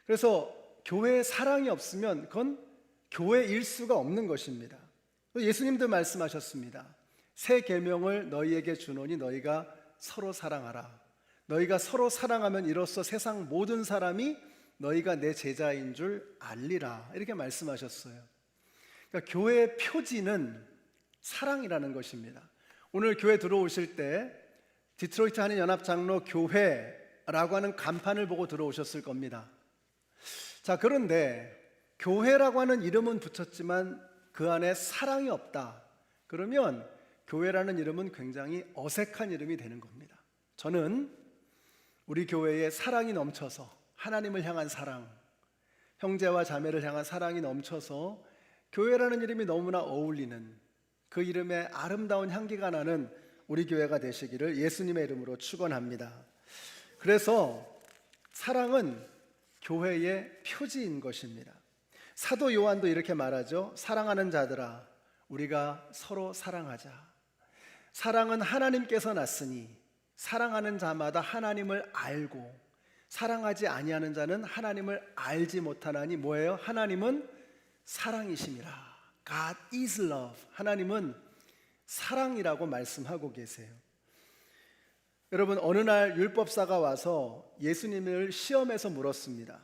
그래서 교회에 사랑이 없으면 그건 교회일 수가 없는 것입니다. 예수님도 말씀하셨습니다. 새 계명을 너희에게 주노니 너희가 서로 사랑하라. 너희가 서로 사랑하면 이로써 세상 모든 사람이 너희가 내 제자인 줄 알리라. 이렇게 말씀하셨어요. 그러니까 교회의 표지는 사랑이라는 것입니다. 오늘 교회 들어오실 때 디트로이트 한인연합장로 교회라고 하는 간판을 보고 들어오셨을 겁니다. 자, 그런데 교회라고 하는 이름은 붙였지만 그 안에 사랑이 없다. 그러면 교회라는 이름은 굉장히 어색한 이름이 되는 겁니다. 저는 우리 교회에 사랑이 넘쳐서 하나님을 향한 사랑, 형제와 자매를 향한 사랑이 넘쳐서 교회라는 이름이 너무나 어울리는 그 이름에 아름다운 향기가 나는 우리 교회가 되시기를 예수님의 이름으로 축원합니다. 그래서 사랑은 교회의 표지인 것입니다. 사도 요한도 이렇게 말하죠. 사랑하는 자들아, 우리가 서로 사랑하자. 사랑은 하나님께서 났으니 사랑하는 자마다 하나님을 알고 사랑하지 아니하는 자는 하나님을 알지 못하나니 뭐예요? 하나님은 사랑이심이라. God is love. 하나님은 사랑이라고 말씀하고 계세요. 여러분, 어느 날 율법사가 와서 예수님을 시험해서 물었습니다.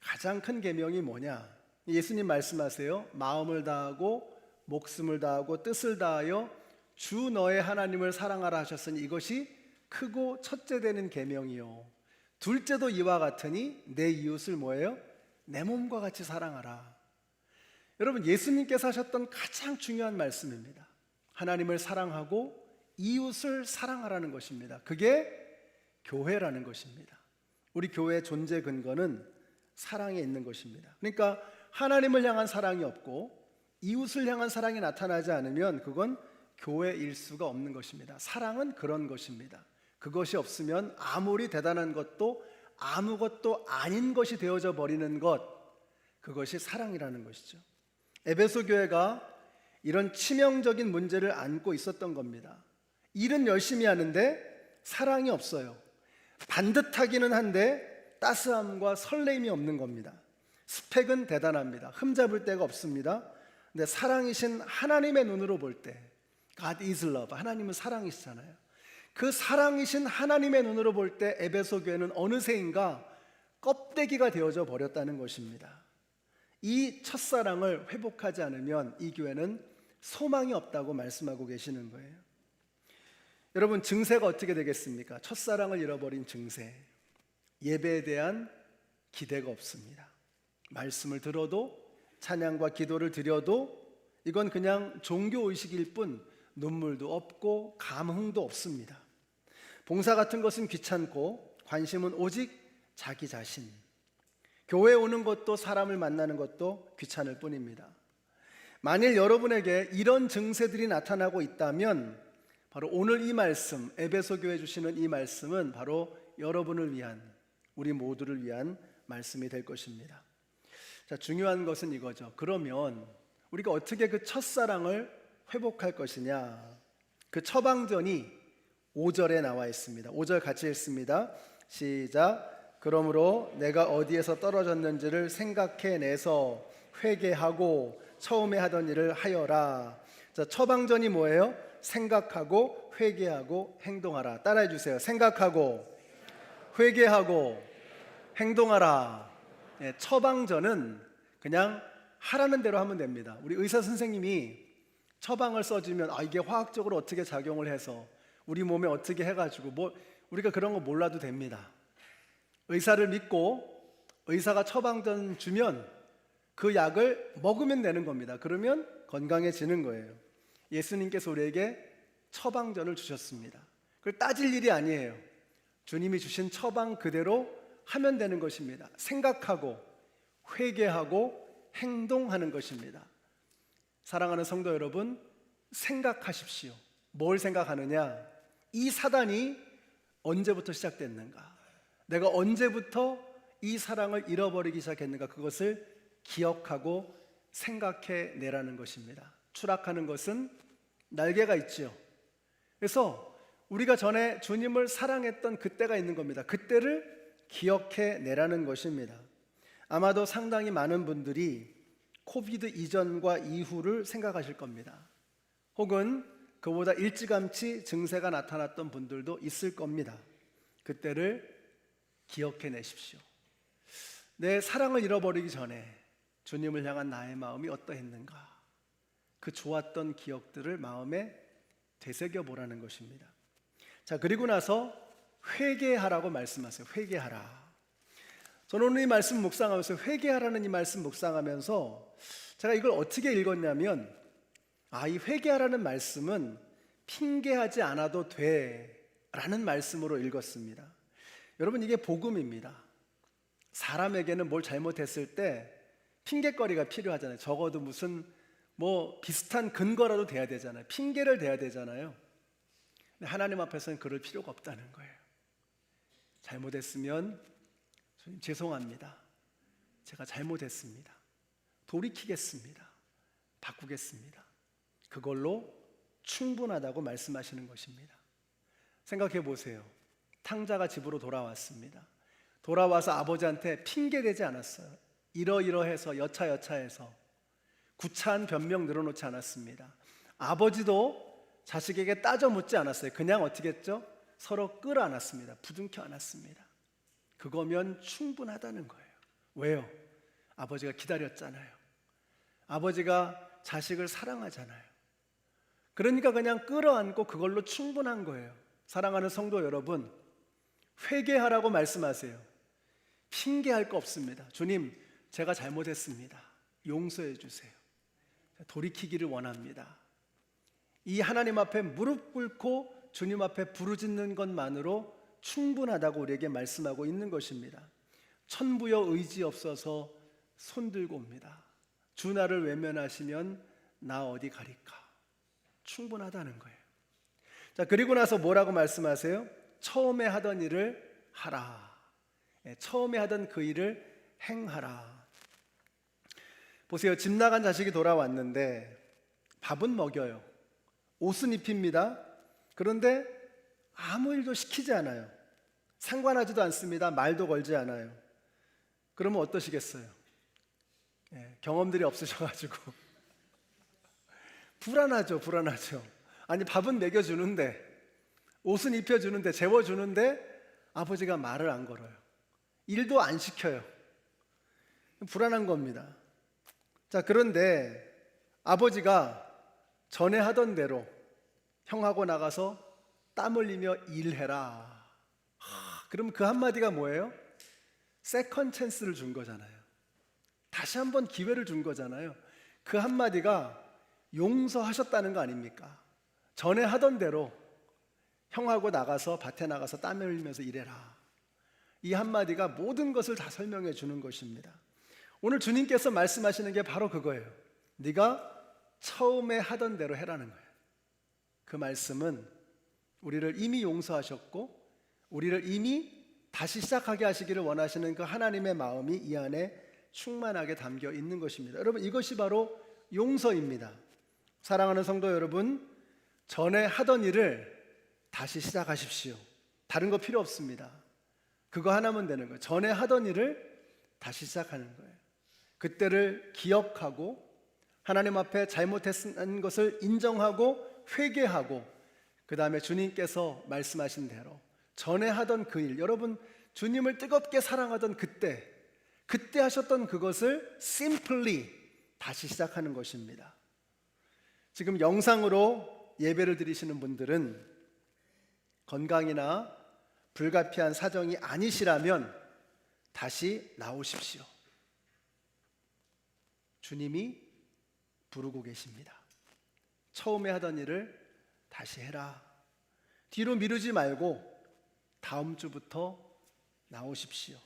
가장 큰 계명이 뭐냐? 예수님 말씀하세요. 마음을 다하고 목숨을 다하고 뜻을 다하여 주 너의 하나님을 사랑하라 하셨으니 이것이 크고 첫째 되는 계명이요. 둘째도 이와 같으니 내 이웃을 뭐예요? 내 몸과 같이 사랑하라. 여러분, 예수님께서 하셨던 가장 중요한 말씀입니다. 하나님을 사랑하고 이웃을 사랑하라는 것입니다. 그게 교회라는 것입니다. 우리 교회의 존재 근거는 사랑에 있는 것입니다. 그러니까 하나님을 향한 사랑이 없고 이웃을 향한 사랑이 나타나지 않으면 그건 교회일 수가 없는 것입니다. 사랑은 그런 것입니다. 그것이 없으면 아무리 대단한 것도 아무것도 아닌 것이 되어져 버리는 것, 그것이 사랑이라는 것이죠. 에베소 교회가 이런 치명적인 문제를 안고 있었던 겁니다. 일은 열심히 하는데 사랑이 없어요. 반듯하기는 한데 따스함과 설레임이 없는 겁니다. 스펙은 대단합니다. 흠잡을 데가 없습니다. 근데 사랑이신 하나님의 눈으로 볼 때 God is love. 하나님은 사랑이시잖아요. 그 사랑이신 하나님의 눈으로 볼 때 에베소 교회는 어느새인가 껍데기가 되어져 버렸다는 것입니다. 이 첫사랑을 회복하지 않으면 이 교회는 소망이 없다고 말씀하고 계시는 거예요. 여러분, 증세가 어떻게 되겠습니까? 첫사랑을 잃어버린 증세. 예배에 대한 기대가 없습니다. 말씀을 들어도, 찬양과 기도를 드려도 이건 그냥 종교의식일 뿐 눈물도 없고 감흥도 없습니다. 봉사 같은 것은 귀찮고 관심은 오직 자기 자신. 교회에 오는 것도 사람을 만나는 것도 귀찮을 뿐입니다. 만일 여러분에게 이런 증세들이 나타나고 있다면 바로 오늘 이 말씀, 에베소 교회 주시는 이 말씀은 바로 여러분을 위한, 우리 모두를 위한 말씀이 될 것입니다. 자, 중요한 것은 이거죠. 그러면 우리가 어떻게 그 첫사랑을 회복할 것이냐? 그 처방전이 5절에 나와 있습니다. 5절 같이 읽습니다. 시작. 그러므로 내가 어디에서 떨어졌는지를 생각해내서 회개하고 처음에 하던 일을 하여라. 자, 처방전이 뭐예요? 생각하고 회개하고 행동하라. 따라해 주세요. 생각하고 회개하고 행동하라. 네, 처방전은 그냥 하라는 대로 하면 됩니다. 우리 의사 선생님이 처방을 써주면 이게 화학적으로 어떻게 작용을 해서 우리 몸에 어떻게 해가지고 우리가 그런 거 몰라도 됩니다. 의사를 믿고 의사가 처방전 주면 그 약을 먹으면 되는 겁니다. 그러면 건강해지는 거예요. 예수님께서 우리에게 처방전을 주셨습니다. 그걸 따질 일이 아니에요. 주님이 주신 처방 그대로 하면 되는 것입니다. 생각하고 회개하고 행동하는 것입니다. 사랑하는 성도 여러분, 생각하십시오. 뭘 생각하느냐? 이 사단이 언제부터 시작됐는가? 내가 언제부터 이 사랑을 잃어버리기 시작했는가? 그것을 기억하고 생각해 내라는 것입니다. 추락하는 것은 날개가 있죠. 그래서 우리가 전에 주님을 사랑했던 그때가 있는 겁니다. 그때를 기억해 내라는 것입니다. 아마도 상당히 많은 분들이 코비드 이전과 이후를 생각하실 겁니다. 혹은 그보다 일찌감치 증세가 나타났던 분들도 있을 겁니다. 그때를 기억해 내십시오. 내 사랑을 잃어버리기 전에 주님을 향한 나의 마음이 어떠했는가? 그 좋았던 기억들을 마음에 되새겨 보라는 것입니다. 자, 그리고 나서 회개하라고 말씀하세요. 회개하라. 저는 오늘 이 말씀 묵상하면서 회개하라는 이 말씀 묵상하면서 제가 이걸 어떻게 읽었냐면 이 회개하라는 말씀은 핑계하지 않아도 돼 라는 말씀으로 읽었습니다. 여러분, 이게 복음입니다. 사람에게는 뭘 잘못했을 때 핑계거리가 필요하잖아요. 적어도 무슨 비슷한 근거라도 돼야 되잖아요. 핑계를 대야 되잖아요. 근데 하나님 앞에서는 그럴 필요가 없다는 거예요. 잘못했으면 주님 죄송합니다. 제가 잘못했습니다. 돌이키겠습니다. 바꾸겠습니다. 그걸로 충분하다고 말씀하시는 것입니다. 생각해 보세요. 탕자가 집으로 돌아왔습니다. 돌아와서 아버지한테 핑계대지 않았어요. 이러이러해서 여차여차해서 구차한 변명 늘어놓지 않았습니다. 아버지도 자식에게 따져 묻지 않았어요. 그냥 어떻게 했죠? 서로 끌어안았습니다. 부둥켜 안았습니다. 그거면 충분하다는 거예요. 왜요? 아버지가 기다렸잖아요. 아버지가 자식을 사랑하잖아요. 그러니까 그냥 끌어안고 그걸로 충분한 거예요. 사랑하는 성도 여러분, 회개하라고 말씀하세요. 핑계할 거 없습니다. 주님, 제가 잘못했습니다. 용서해 주세요. 돌이키기를 원합니다. 이 하나님 앞에 무릎 꿇고 주님 앞에 부르짖는 것만으로 충분하다고 우리에게 말씀하고 있는 것입니다. 천부여 의지 없어서 손들고 옵니다. 주 나를 외면하시면 나 어디 가리까? 충분하다는 거예요. 자, 그리고 나서 뭐라고 말씀하세요? 처음에 하던 일을 하라. 처음에 하던 그 일을 행하라. 보세요. 집 나간 자식이 돌아왔는데 밥은 먹여요. 옷은 입힙니다. 그런데 아무 일도 시키지 않아요. 상관하지도 않습니다. 말도 걸지 않아요. 그러면 어떠시겠어요? 경험들이 없으셔가지고 불안하죠. 아니, 밥은 먹여주는데, 옷은 입혀주는데, 재워주는데 아버지가 말을 안 걸어요. 일도 안 시켜요. 불안한 겁니다. 자, 그런데 아버지가 전에 하던 대로 형하고 나가서 땀 흘리며 일해라. 그럼 그 한마디가 뭐예요? 세컨 찬스를 준 거잖아요. 다시 한번 기회를 준 거잖아요. 그 한마디가 용서하셨다는 거 아닙니까? 전에 하던 대로 형하고 나가서 밭에 나가서 땀 흘리면서 일해라. 이 한마디가 모든 것을 다 설명해 주는 것입니다. 오늘 주님께서 말씀하시는 게 바로 그거예요. 네가 처음에 하던 대로 해라는 거예요. 그 말씀은 우리를 이미 용서하셨고 우리를 이미 다시 시작하게 하시기를 원하시는 그 하나님의 마음이 이 안에 충만하게 담겨 있는 것입니다. 여러분, 이것이 바로 용서입니다. 사랑하는 성도 여러분, 전에 하던 일을 다시 시작하십시오. 다른 거 필요 없습니다. 그거 하나면 되는 거예요. 전에 하던 일을 다시 시작하는 거예요. 그때를 기억하고 하나님 앞에 잘못했는 것을 인정하고 회개하고 그 다음에 주님께서 말씀하신 대로 전에 하던 그 일, 여러분 주님을 뜨겁게 사랑하던 그때 하셨던 그것을 simply 다시 시작하는 것입니다. 지금 영상으로 예배를 드리시는 분들은 건강이나 불가피한 사정이 아니시라면 다시 나오십시오. 주님이 부르고 계십니다. 처음에 하던 일을 다시 해라. 뒤로 미루지 말고 다음 주부터 나오십시오.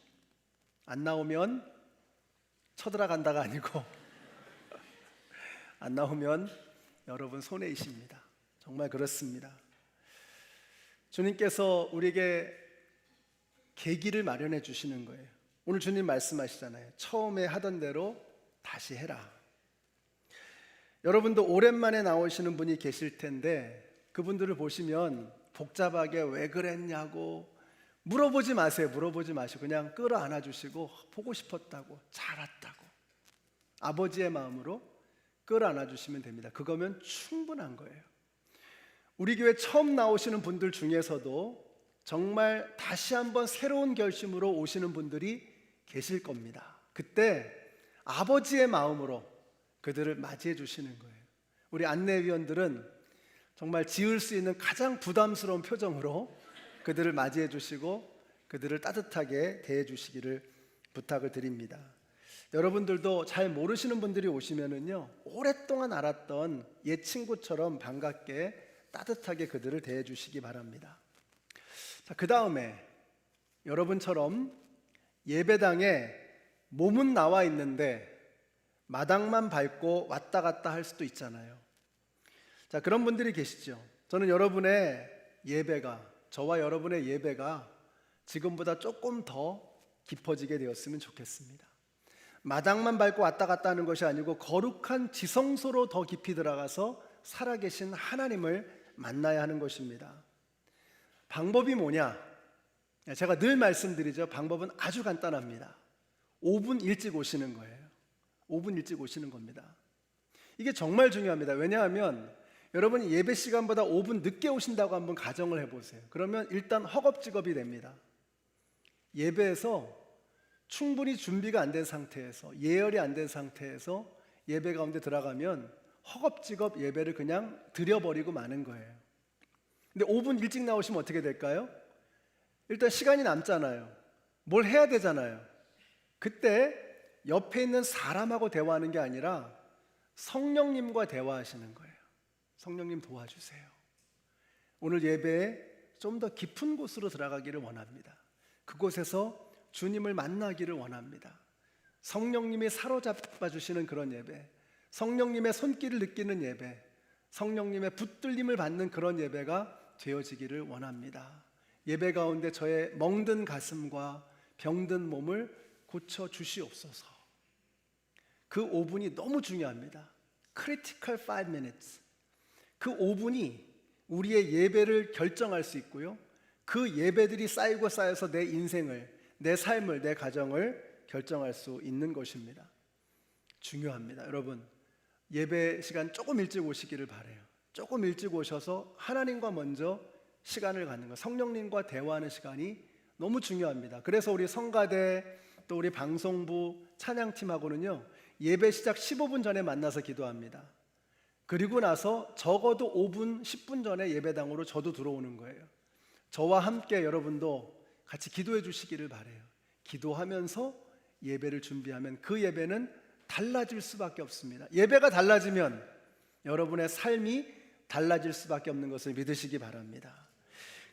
안 나오면 쳐들어간다가 아니고 안 나오면 여러분 손해이십니다. 정말 그렇습니다. 주님께서 우리에게 계기를 마련해 주시는 거예요. 오늘 주님 말씀하시잖아요. 처음에 하던 대로 다시 해라. 여러분도 오랜만에 나오시는 분이 계실 텐데 그분들을 보시면 복잡하게 왜 그랬냐고 물어보지 마세요. 물어보지 마시고 그냥 끌어안아 주시고 보고 싶었다고, 잘 왔다고 아버지의 마음으로 끌어안아 주시면 됩니다. 그거면 충분한 거예요. 우리 교회 처음 나오시는 분들 중에서도 정말 다시 한번 새로운 결심으로 오시는 분들이 계실 겁니다. 그때 아버지의 마음으로 그들을 맞이해 주시는 거예요. 우리 안내위원들은 정말 지을 수 있는 가장 부담스러운 표정으로 그들을 맞이해 주시고 그들을 따뜻하게 대해 주시기를 부탁을 드립니다. 여러분들도 잘 모르시는 분들이 오시면은요, 오랫동안 알았던 옛 친구처럼 반갑게 따뜻하게 그들을 대해 주시기 바랍니다. 자, 그 다음에 여러분처럼 예배당에 몸은 나와 있는데 마당만 밟고 왔다 갔다 할 수도 있잖아요. 자, 그런 분들이 계시죠. 저는 여러분의 예배가, 저와 여러분의 예배가 지금보다 조금 더 깊어지게 되었으면 좋겠습니다. 마당만 밟고 왔다 갔다 하는 것이 아니고 거룩한 지성소로 더 깊이 들어가서 살아계신 하나님을 만나야 하는 것입니다. 방법이 뭐냐? 제가 늘 말씀드리죠. 방법은 아주 간단합니다. 5분 일찍 오시는 거예요. 5분 일찍 오시는 겁니다. 이게 정말 중요합니다. 왜냐하면 여러분이 예배 시간보다 5분 늦게 오신다고 한번 가정을 해보세요. 그러면 일단 허겁지겁이 됩니다. 예배에서 충분히 준비가 안 된 상태에서, 예열이 안 된 상태에서 예배 가운데 들어가면 허겁지겁 예배를 그냥 드려버리고 마는 거예요. 근데 5분 일찍 나오시면 어떻게 될까요? 일단 시간이 남잖아요. 뭘 해야 되잖아요. 그때 옆에 있는 사람하고 대화하는 게 아니라 성령님과 대화하시는 거예요. 성령님 도와주세요. 오늘 예배에 좀 더 깊은 곳으로 들어가기를 원합니다. 그곳에서 주님을 만나기를 원합니다. 성령님이 사로잡아 주시는 그런 예배, 성령님의 손길을 느끼는 예배, 성령님의 붙들림을 받는 그런 예배가 되어지기를 원합니다. 예배 가운데 저의 멍든 가슴과 병든 몸을 고쳐 주시옵소서. 그 5분이 너무 중요합니다. Critical 5 minutes. 그 5분이 우리의 예배를 결정할 수 있고요. 그 예배들이 쌓이고 쌓여서 내 인생을, 내 삶을, 내 가정을 결정할 수 있는 것입니다. 중요합니다. 여러분, 예배 시간 조금 일찍 오시기를 바라요. 조금 일찍 오셔서 하나님과 먼저 시간을 갖는 것, 성령님과 대화하는 시간이 너무 중요합니다. 그래서 우리 성가대 또 우리 방송부 찬양팀하고는요, 예배 시작 15분 전에 만나서 기도합니다. 그리고 나서 적어도 5분, 10분 전에 예배당으로 저도 들어오는 거예요. 저와 함께 여러분도 같이 기도해 주시기를 바라요. 기도하면서 예배를 준비하면 그 예배는 달라질 수밖에 없습니다. 예배가 달라지면 여러분의 삶이 달라질 수밖에 없는 것을 믿으시기 바랍니다.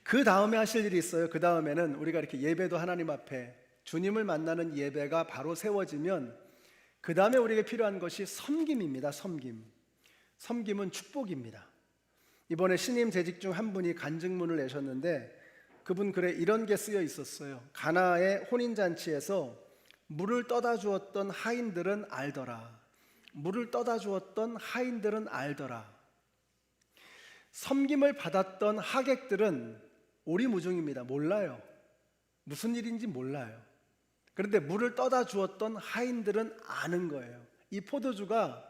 그 다음에 하실 일이 있어요. 그 다음에는 우리가 이렇게 예배도 하나님 앞에 주님을 만나는 예배가 바로 세워지면 그 다음에 우리에게 필요한 것이 섬김입니다. 섬김은 축복입니다. 이번에 신임 재직 중 한 분이 간증문을 내셨는데 그분 글에 이런 게 쓰여 있었어요. 가나의 혼인잔치에서 물을 떠다 주었던 하인들은 알더라. 물을 떠다 주었던 하인들은 알더라. 섬김을 받았던 하객들은 오리무중입니다. 몰라요. 무슨 일인지 몰라요. 그런데 물을 떠다 주었던 하인들은 아는 거예요. 이 포도주가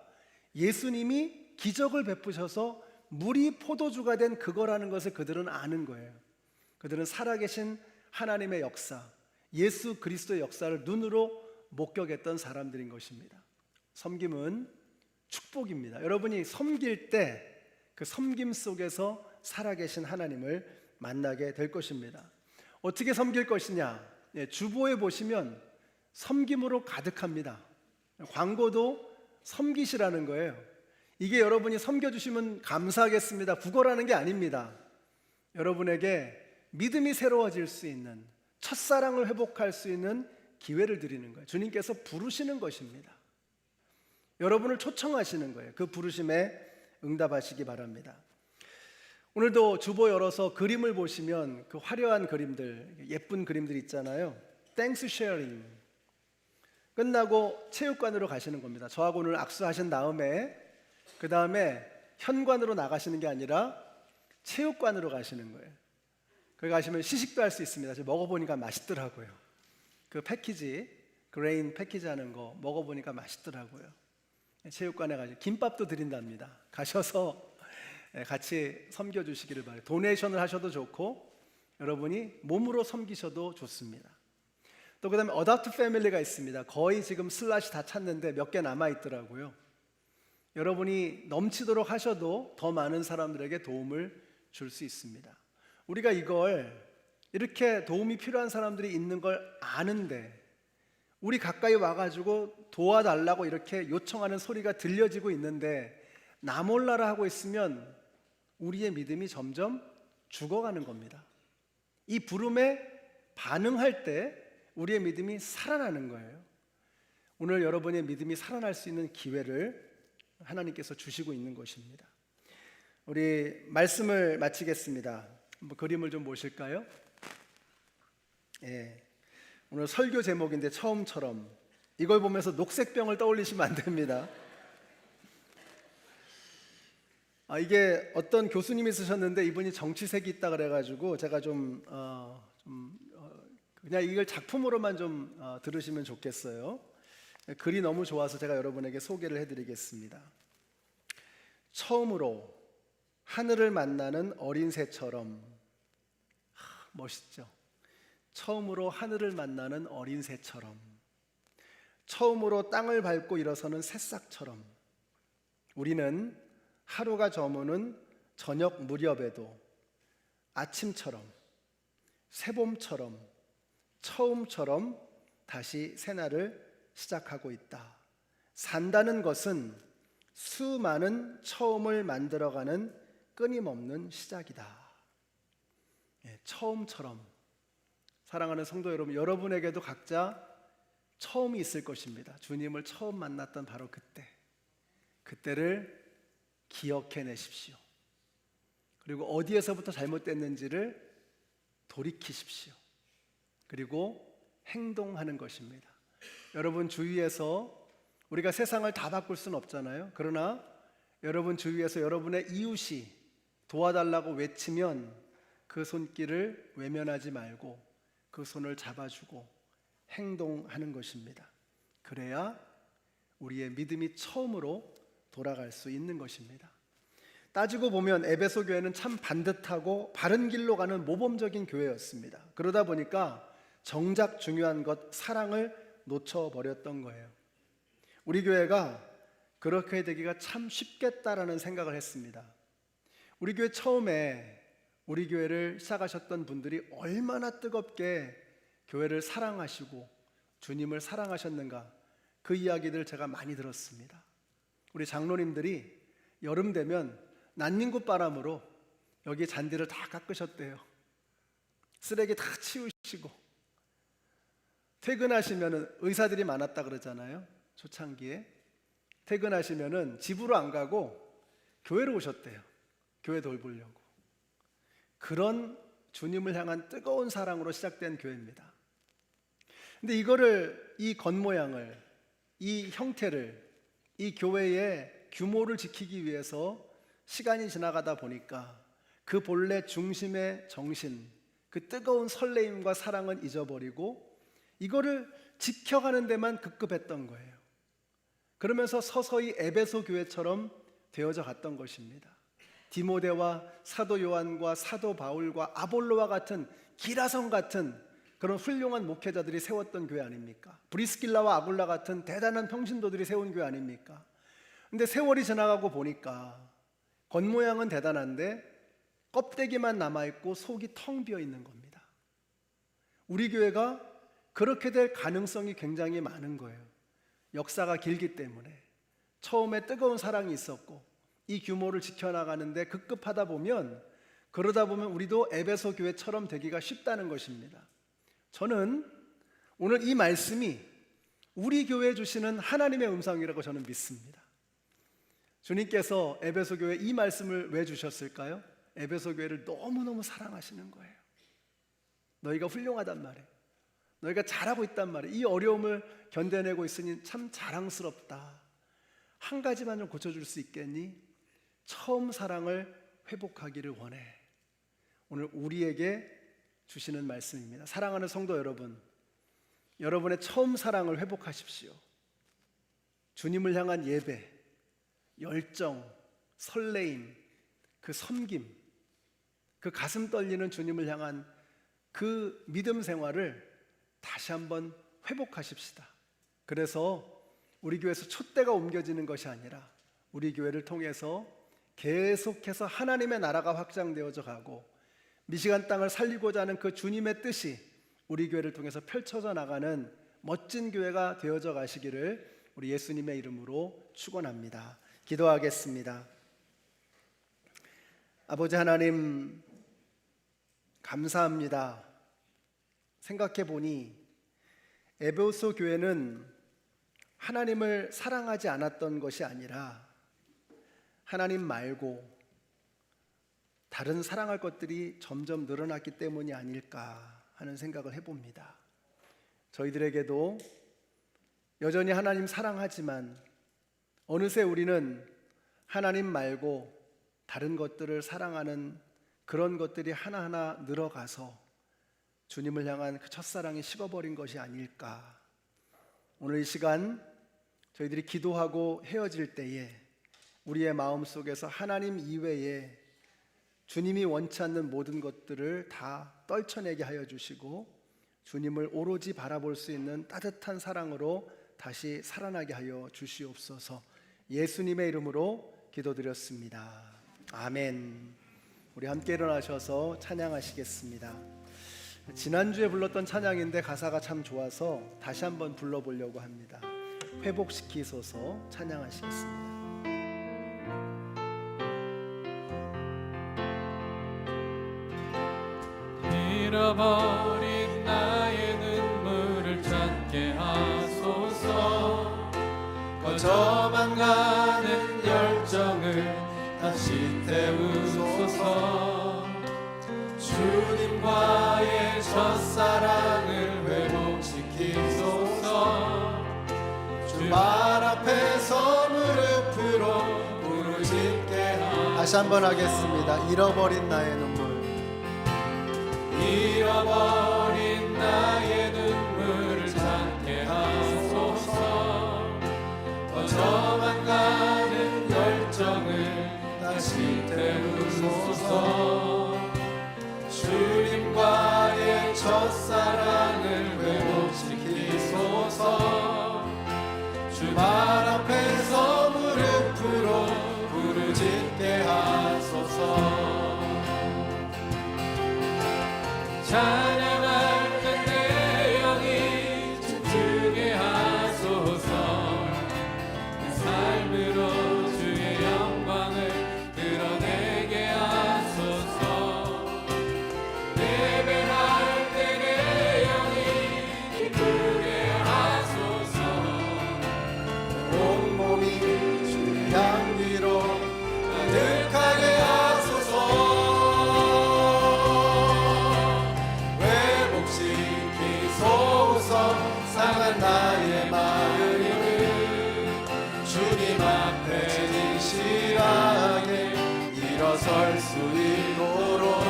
예수님이 기적을 베푸셔서 물이 포도주가 된 그거라는 것을 그들은 아는 거예요. 그들은 살아계신 하나님의 역사, 예수 그리스도의 역사를 눈으로 목격했던 사람들인 것입니다. 섬김은 축복입니다. 여러분이 섬길 때 그 섬김 속에서 살아계신 하나님을 만나게 될 것입니다. 어떻게 섬길 것이냐? 주보에 보시면 섬김으로 가득합니다. 광고도 섬기시라는 거예요. 이게 여러분이 섬겨주시면 감사하겠습니다. 구걸하는 게 아닙니다. 여러분에게 믿음이 새로워질 수 있는, 첫사랑을 회복할 수 있는 기회를 드리는 거예요. 주님께서 부르시는 것입니다. 여러분을 초청하시는 거예요. 그 부르심에 응답하시기 바랍니다. 오늘도 주보 열어서 그림을 보시면 그 화려한 그림들, 예쁜 그림들 있잖아요. 땡스 쉐어링. 끝나고 체육관으로 가시는 겁니다. 저하고 오늘 악수하신 다음에 그 다음에 현관으로 나가시는 게 아니라 체육관으로 가시는 거예요. 거기 가시면 시식도 할 수 있습니다. 제가 먹어보니까 맛있더라고요. 그 패키지, 그레인 패키지 하는 거 먹어보니까 맛있더라고요. 체육관에 가시고 김밥도 드린답니다. 가셔서 같이 섬겨주시기를 바라요. 도네이션을 하셔도 좋고 여러분이 몸으로 섬기셔도 좋습니다. 또 그 다음에 어답트 패밀리가 있습니다. 거의 지금 슬롯이 다 찼는데 몇 개 남아있더라고요. 여러분이 넘치도록 하셔도 더 많은 사람들에게 도움을 줄 수 있습니다. 우리가 이걸 이렇게 도움이 필요한 사람들이 있는 걸 아는데 우리 가까이 와가지고 도와달라고 이렇게 요청하는 소리가 들려지고 있는데 나 몰라라 하고 있으면 우리의 믿음이 점점 죽어가는 겁니다. 이 부름에 반응할 때 우리의 믿음이 살아나는 거예요. 오늘 여러분의 믿음이 살아날 수 있는 기회를 하나님께서 주시고 있는 것입니다. 우리 말씀을 마치겠습니다. 한번 그림을 좀 보실까요? 오늘 설교 제목인데 처음처럼 이걸 보면서 녹색병을 떠올리시면 안 됩니다. 이게 어떤 교수님이 쓰셨는데 이분이 정치색이 있다 그래가지고 제가 그냥 이걸 작품으로만 좀 들으시면 좋겠어요. 글이 너무 좋아서 제가 여러분에게 소개를 해드리겠습니다. 처음으로 하늘을 만나는 어린 새처럼. 멋있죠? 처음으로 하늘을 만나는 어린 새처럼, 처음으로 땅을 밟고 일어서는 새싹처럼 우리는 하루가 저무는 저녁 무렵에도 아침처럼, 새봄처럼, 처음처럼 다시 새날을 시작하고 있다. 산다는 것은 수많은 처음을 만들어가는 끊임없는 시작이다. 처음처럼. 사랑하는 성도 여러분, 여러분에게도 각자 처음이 있을 것입니다. 주님을 처음 만났던 바로 그때를 기억해내십시오. 그리고 어디에서부터 잘못됐는지를 돌이키십시오. 그리고 행동하는 것입니다. 여러분 주위에서 우리가 세상을 다 바꿀 수는 없잖아요. 그러나 여러분 주위에서 여러분의 이웃이 도와달라고 외치면 그 손길을 외면하지 말고 그 손을 잡아주고 행동하는 것입니다. 그래야 우리의 믿음이 처음으로 돌아갈 수 있는 것입니다. 따지고 보면 에베소 교회는 참 반듯하고 바른 길로 가는 모범적인 교회였습니다. 그러다 보니까 정작 중요한 것 사랑을 놓쳐버렸던 거예요. 우리 교회가 그렇게 되기가 참 쉽겠다라는 생각을 했습니다. 우리 교회 처음에 우리 교회를 시작하셨던 분들이 얼마나 뜨겁게 교회를 사랑하시고 주님을 사랑하셨는가, 그 이야기들 제가 많이 들었습니다. 우리 장로님들이 여름 되면 난닝구 바람으로 여기 잔디를 다 깎으셨대요. 쓰레기 다 치우시고, 퇴근하시면 의사들이 많았다 그러잖아요. 초창기에 퇴근하시면은 집으로 안 가고 교회로 오셨대요. 교회 돌보려고. 그런 주님을 향한 뜨거운 사랑으로 시작된 교회입니다. 근데 이거를, 이 겉모양을, 이 형태를, 이 교회의 규모를 지키기 위해서 시간이 지나가다 보니까 그 본래 중심의 정신, 그 뜨거운 설레임과 사랑은 잊어버리고 이거를 지켜가는 데만 급급했던 거예요. 그러면서 서서히 에베소 교회처럼 되어져 갔던 것입니다. 디모데와 사도 요한과 사도 바울과 아볼로와 같은, 기라성 같은 그런 훌륭한 목회자들이 세웠던 교회 아닙니까? 브리스길라와 아굴라 같은 대단한 평신도들이 세운 교회 아닙니까? 근데 세월이 지나가고 보니까 겉모양은 대단한데 껍데기만 남아있고 속이 텅 비어 있는 겁니다. 우리 교회가 그렇게 될 가능성이 굉장히 많은 거예요. 역사가 길기 때문에. 처음에 뜨거운 사랑이 있었고 이 규모를 지켜나가는데 급급하다 보면, 그러다 보면 우리도 에베소 교회처럼 되기가 쉽다는 것입니다. 저는 오늘 이 말씀이 우리 교회에 주시는 하나님의 음성이라고 저는 믿습니다. 주님께서 에베소 교회에 이 말씀을 왜 주셨을까요? 에베소 교회를 너무너무 사랑하시는 거예요. 너희가 훌륭하단 말이에요. 너희가 잘하고 있단 말이에요. 이 어려움을 견뎌내고 있으니 참 자랑스럽다. 한 가지만 좀 고쳐줄 수 있겠니? 처음 사랑을 회복하기를 원해. 오늘 우리에게 주시는 말씀입니다. 사랑하는 성도 여러분, 여러분의 처음 사랑을 회복하십시오. 주님을 향한 예배, 열정, 설레임, 그 섬김, 그 가슴 떨리는 주님을 향한 그 믿음 생활을 다시 한번 회복하십시다. 그래서 우리 교회에서 촛대가 옮겨지는 것이 아니라 우리 교회를 통해서 계속해서 하나님의 나라가 확장되어져 가고 미시간 땅을 살리고자 하는 그 주님의 뜻이 우리 교회를 통해서 펼쳐져 나가는 멋진 교회가 되어져 가시기를 우리 예수님의 이름으로 축원합니다. 기도하겠습니다. 아버지 하나님, 감사합니다. 생각해 보니 에베소 교회는 하나님을 사랑하지 않았던 것이 아니라 하나님 말고 다른 사랑할 것들이 점점 늘어났기 때문이 아닐까 하는 생각을 해봅니다. 저희들에게도 여전히 하나님 사랑하지만 어느새 우리는 하나님 말고 다른 것들을 사랑하는 그런 것들이 하나하나 늘어가서 주님을 향한 그 첫사랑이 식어버린 것이 아닐까. 오늘 이 시간 저희들이 기도하고 헤어질 때에 우리의 마음속에서 하나님 이외에 주님이 원치 않는 모든 것들을 다 떨쳐내게 하여 주시고 주님을 오로지 바라볼 수 있는 따뜻한 사랑으로 다시 살아나게 하여 주시옵소서. 예수님의 이름으로 기도드렸습니다. 아멘. 우리 함께 일어나셔서 찬양하시겠습니다. 지난주에 불렀던 찬양인데 가사가 참 좋아서 다시 한번 불러보려고 합니다. 회복시키소서 찬양하시겠습니다. 잃어버린 나의 눈물을 찾게 하소서. 꺼져만 가는 열정을 다시 태우소서. 주님과의 첫사랑을 회복시키소서. 주 발 앞에서 무릎으로 부르짖게 하소서. 다시 한번 하겠습니다. 잃어버린 나의 눈물. 잃어버린 나의 눈물을 찾게 하소서. 꺼져만 가는 열정을 다시 태우소서. 주님과의 첫사랑을 회복시키소서. 주 발 찬양할 때 내 영이 춤추게 하소서. 내 삶으로 주의 영광을 드러내게 하소서. 예배할 때 내 영이 기쁘게 하소서. 온몸이 주의 향기로 가득하게 하소서. 회복시키소서. 상한 나의 마음을 주님 앞에 진실하게 일어설 수 있도록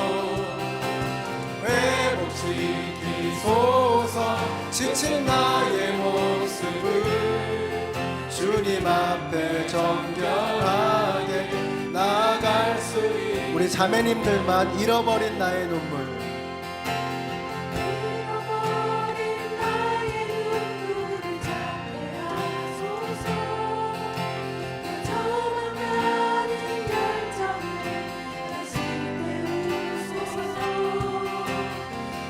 회복시키소서. 지친 나의 모습을 주님 앞에 정결하게 나아갈 수 있도록. 우리 자매님들만 잃어버린 나의 눈물, 잃어버린 나의 눈물을 찾게 하소서. 저만가는 열정을 다시 태우소서.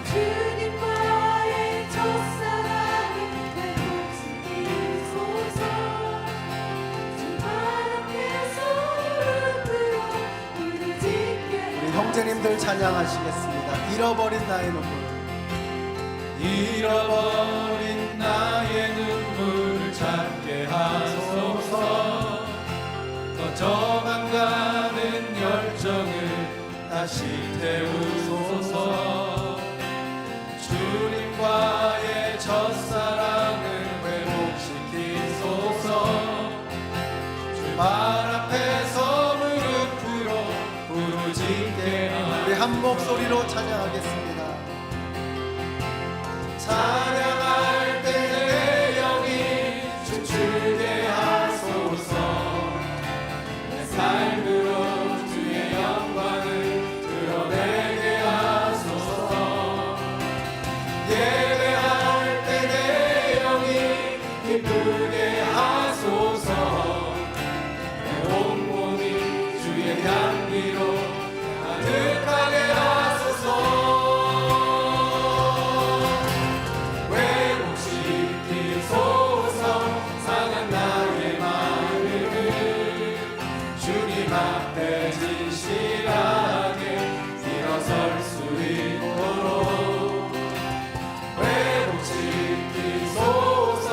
주님과의 첫사랑을 회복시키소서. 주말 앞에서 무릎으로 부르짖게. 우리 형제님들 찬양하시겠습니다. 잃어버린 나의 눈물. 잃어버린 나의 눈물을 찾게 하소서. 꺼져가는 열정을 다시 태우소서. 주님과의 첫사랑을 회복시키소서. 주말 앞에서 무릎으로 부르짖게 우리 한 목소리로 찬양하겠습니다. 찬양할 때 내 영이 춤추게 하소서. 내 삶으로 주의 영광을 드러내게 하소서. 예배할 때 내 영이 기쁘게 하소서. 내 온몸이 주의 향기로 가득하게 하소서. 상한 나의 마음을 주님 앞에 진실하게 일어설 수 있도록 회복시키소서.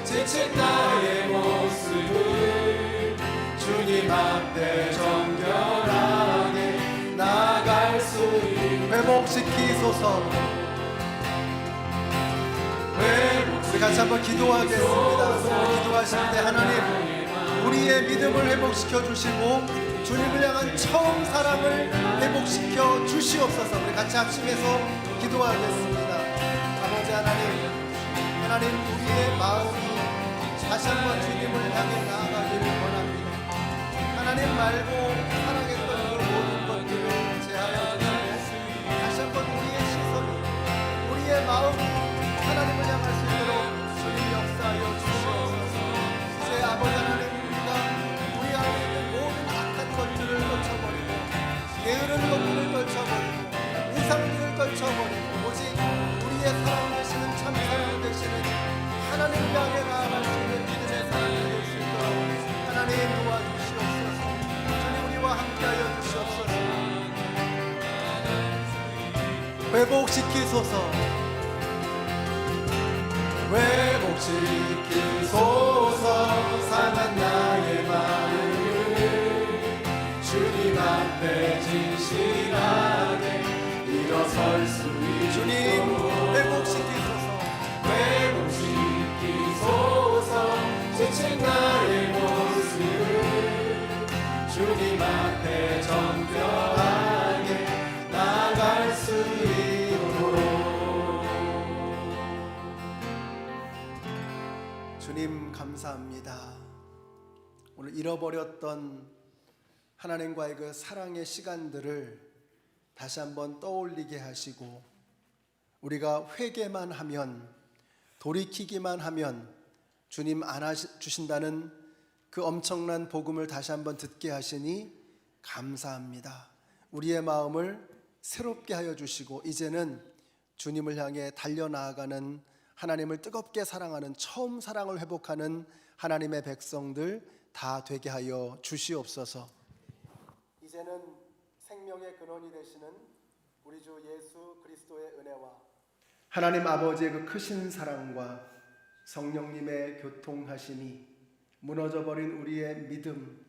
지친 나의 모습을 주님 앞에 정결하게 나갈 수 있도록 회복시키소서. 우리 같이 한번 기도하겠습니다. 기도하실 때 하나님, 우리의 믿음을 회복시켜 주시고 주님을 향한 처음 사랑을 회복시켜 주시옵소서. 우리 같이 합심해서 기도하겠습니다. 아버지 하나님, 우리의 마음이 다시 한번 주님을 향해 나아가기를 원합니다. 하나님 말고 사랑했던 그 모든 것들을 제하여 주시고 다시 한번 우리의 시선이, 우리의 마음이 하나님을 향할 수 있도록 주님 역사하여 주시옵소서. 이제 아버지 하나님, 우리 안에 있는 모든 악한 것들을 떨쳐버리고 게으른 것들을 떨쳐버리고 우상들을 떨쳐버리고 오직 우리의 사랑 되시는 참 사랑 되시는 하나님을 향해 나아갈 수 있는 믿음의 사랑이 될 수 있도록 하나님 도와주시옵소서. 주님 우리와 함께하여 주시옵소서. 회복시키소서. 회복시키소서. 상한 나의 마음을 주님 앞에 진실하게 일어설 수 있도록 주님 회복시키소서. 회복시키소서. 지친 나의 모습을 주님 앞에 정결하게 나갈 수 있도록. 주님 감사합니다. 오늘 잃어버렸던 하나님과의 그 사랑의 시간들을 다시 한번 떠올리게 하시고 우리가 회개만 하면, 돌이키기만 하면 주님 안아주신다는 그 엄청난 복음을 다시 한번 듣게 하시니 감사합니다. 우리의 마음을 새롭게 하여 주시고 이제는 주님을 향해 달려나아가는, 하나님을 뜨겁게 사랑하는, 처음 사랑을 회복하는 하나님의 백성들 다 되게 하여 주시옵소서. 이제는 생명의 근원이 되시는 우리 주 예수 그리스도의 은혜와 하나님 아버지의 그 크신 사랑과 성령님의 교통하심이 무너져버린 우리의 믿음,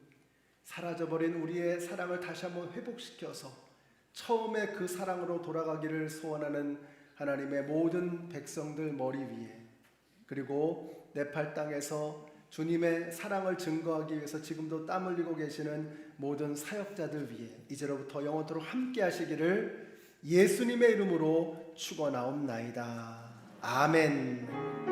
사라져버린 우리의 사랑을 다시 한번 회복시켜서 처음에 그 사랑으로 돌아가기를 소원하는 하나님의 모든 백성들 머리 위에, 그리고 네팔 땅에서 주님의 사랑을 증거하기 위해서 지금도 땀 흘리고 계시는 모든 사역자들 위에 이제로부터 영원토록 함께 하시기를 예수님의 이름으로 축원하옵나이다. 아멘.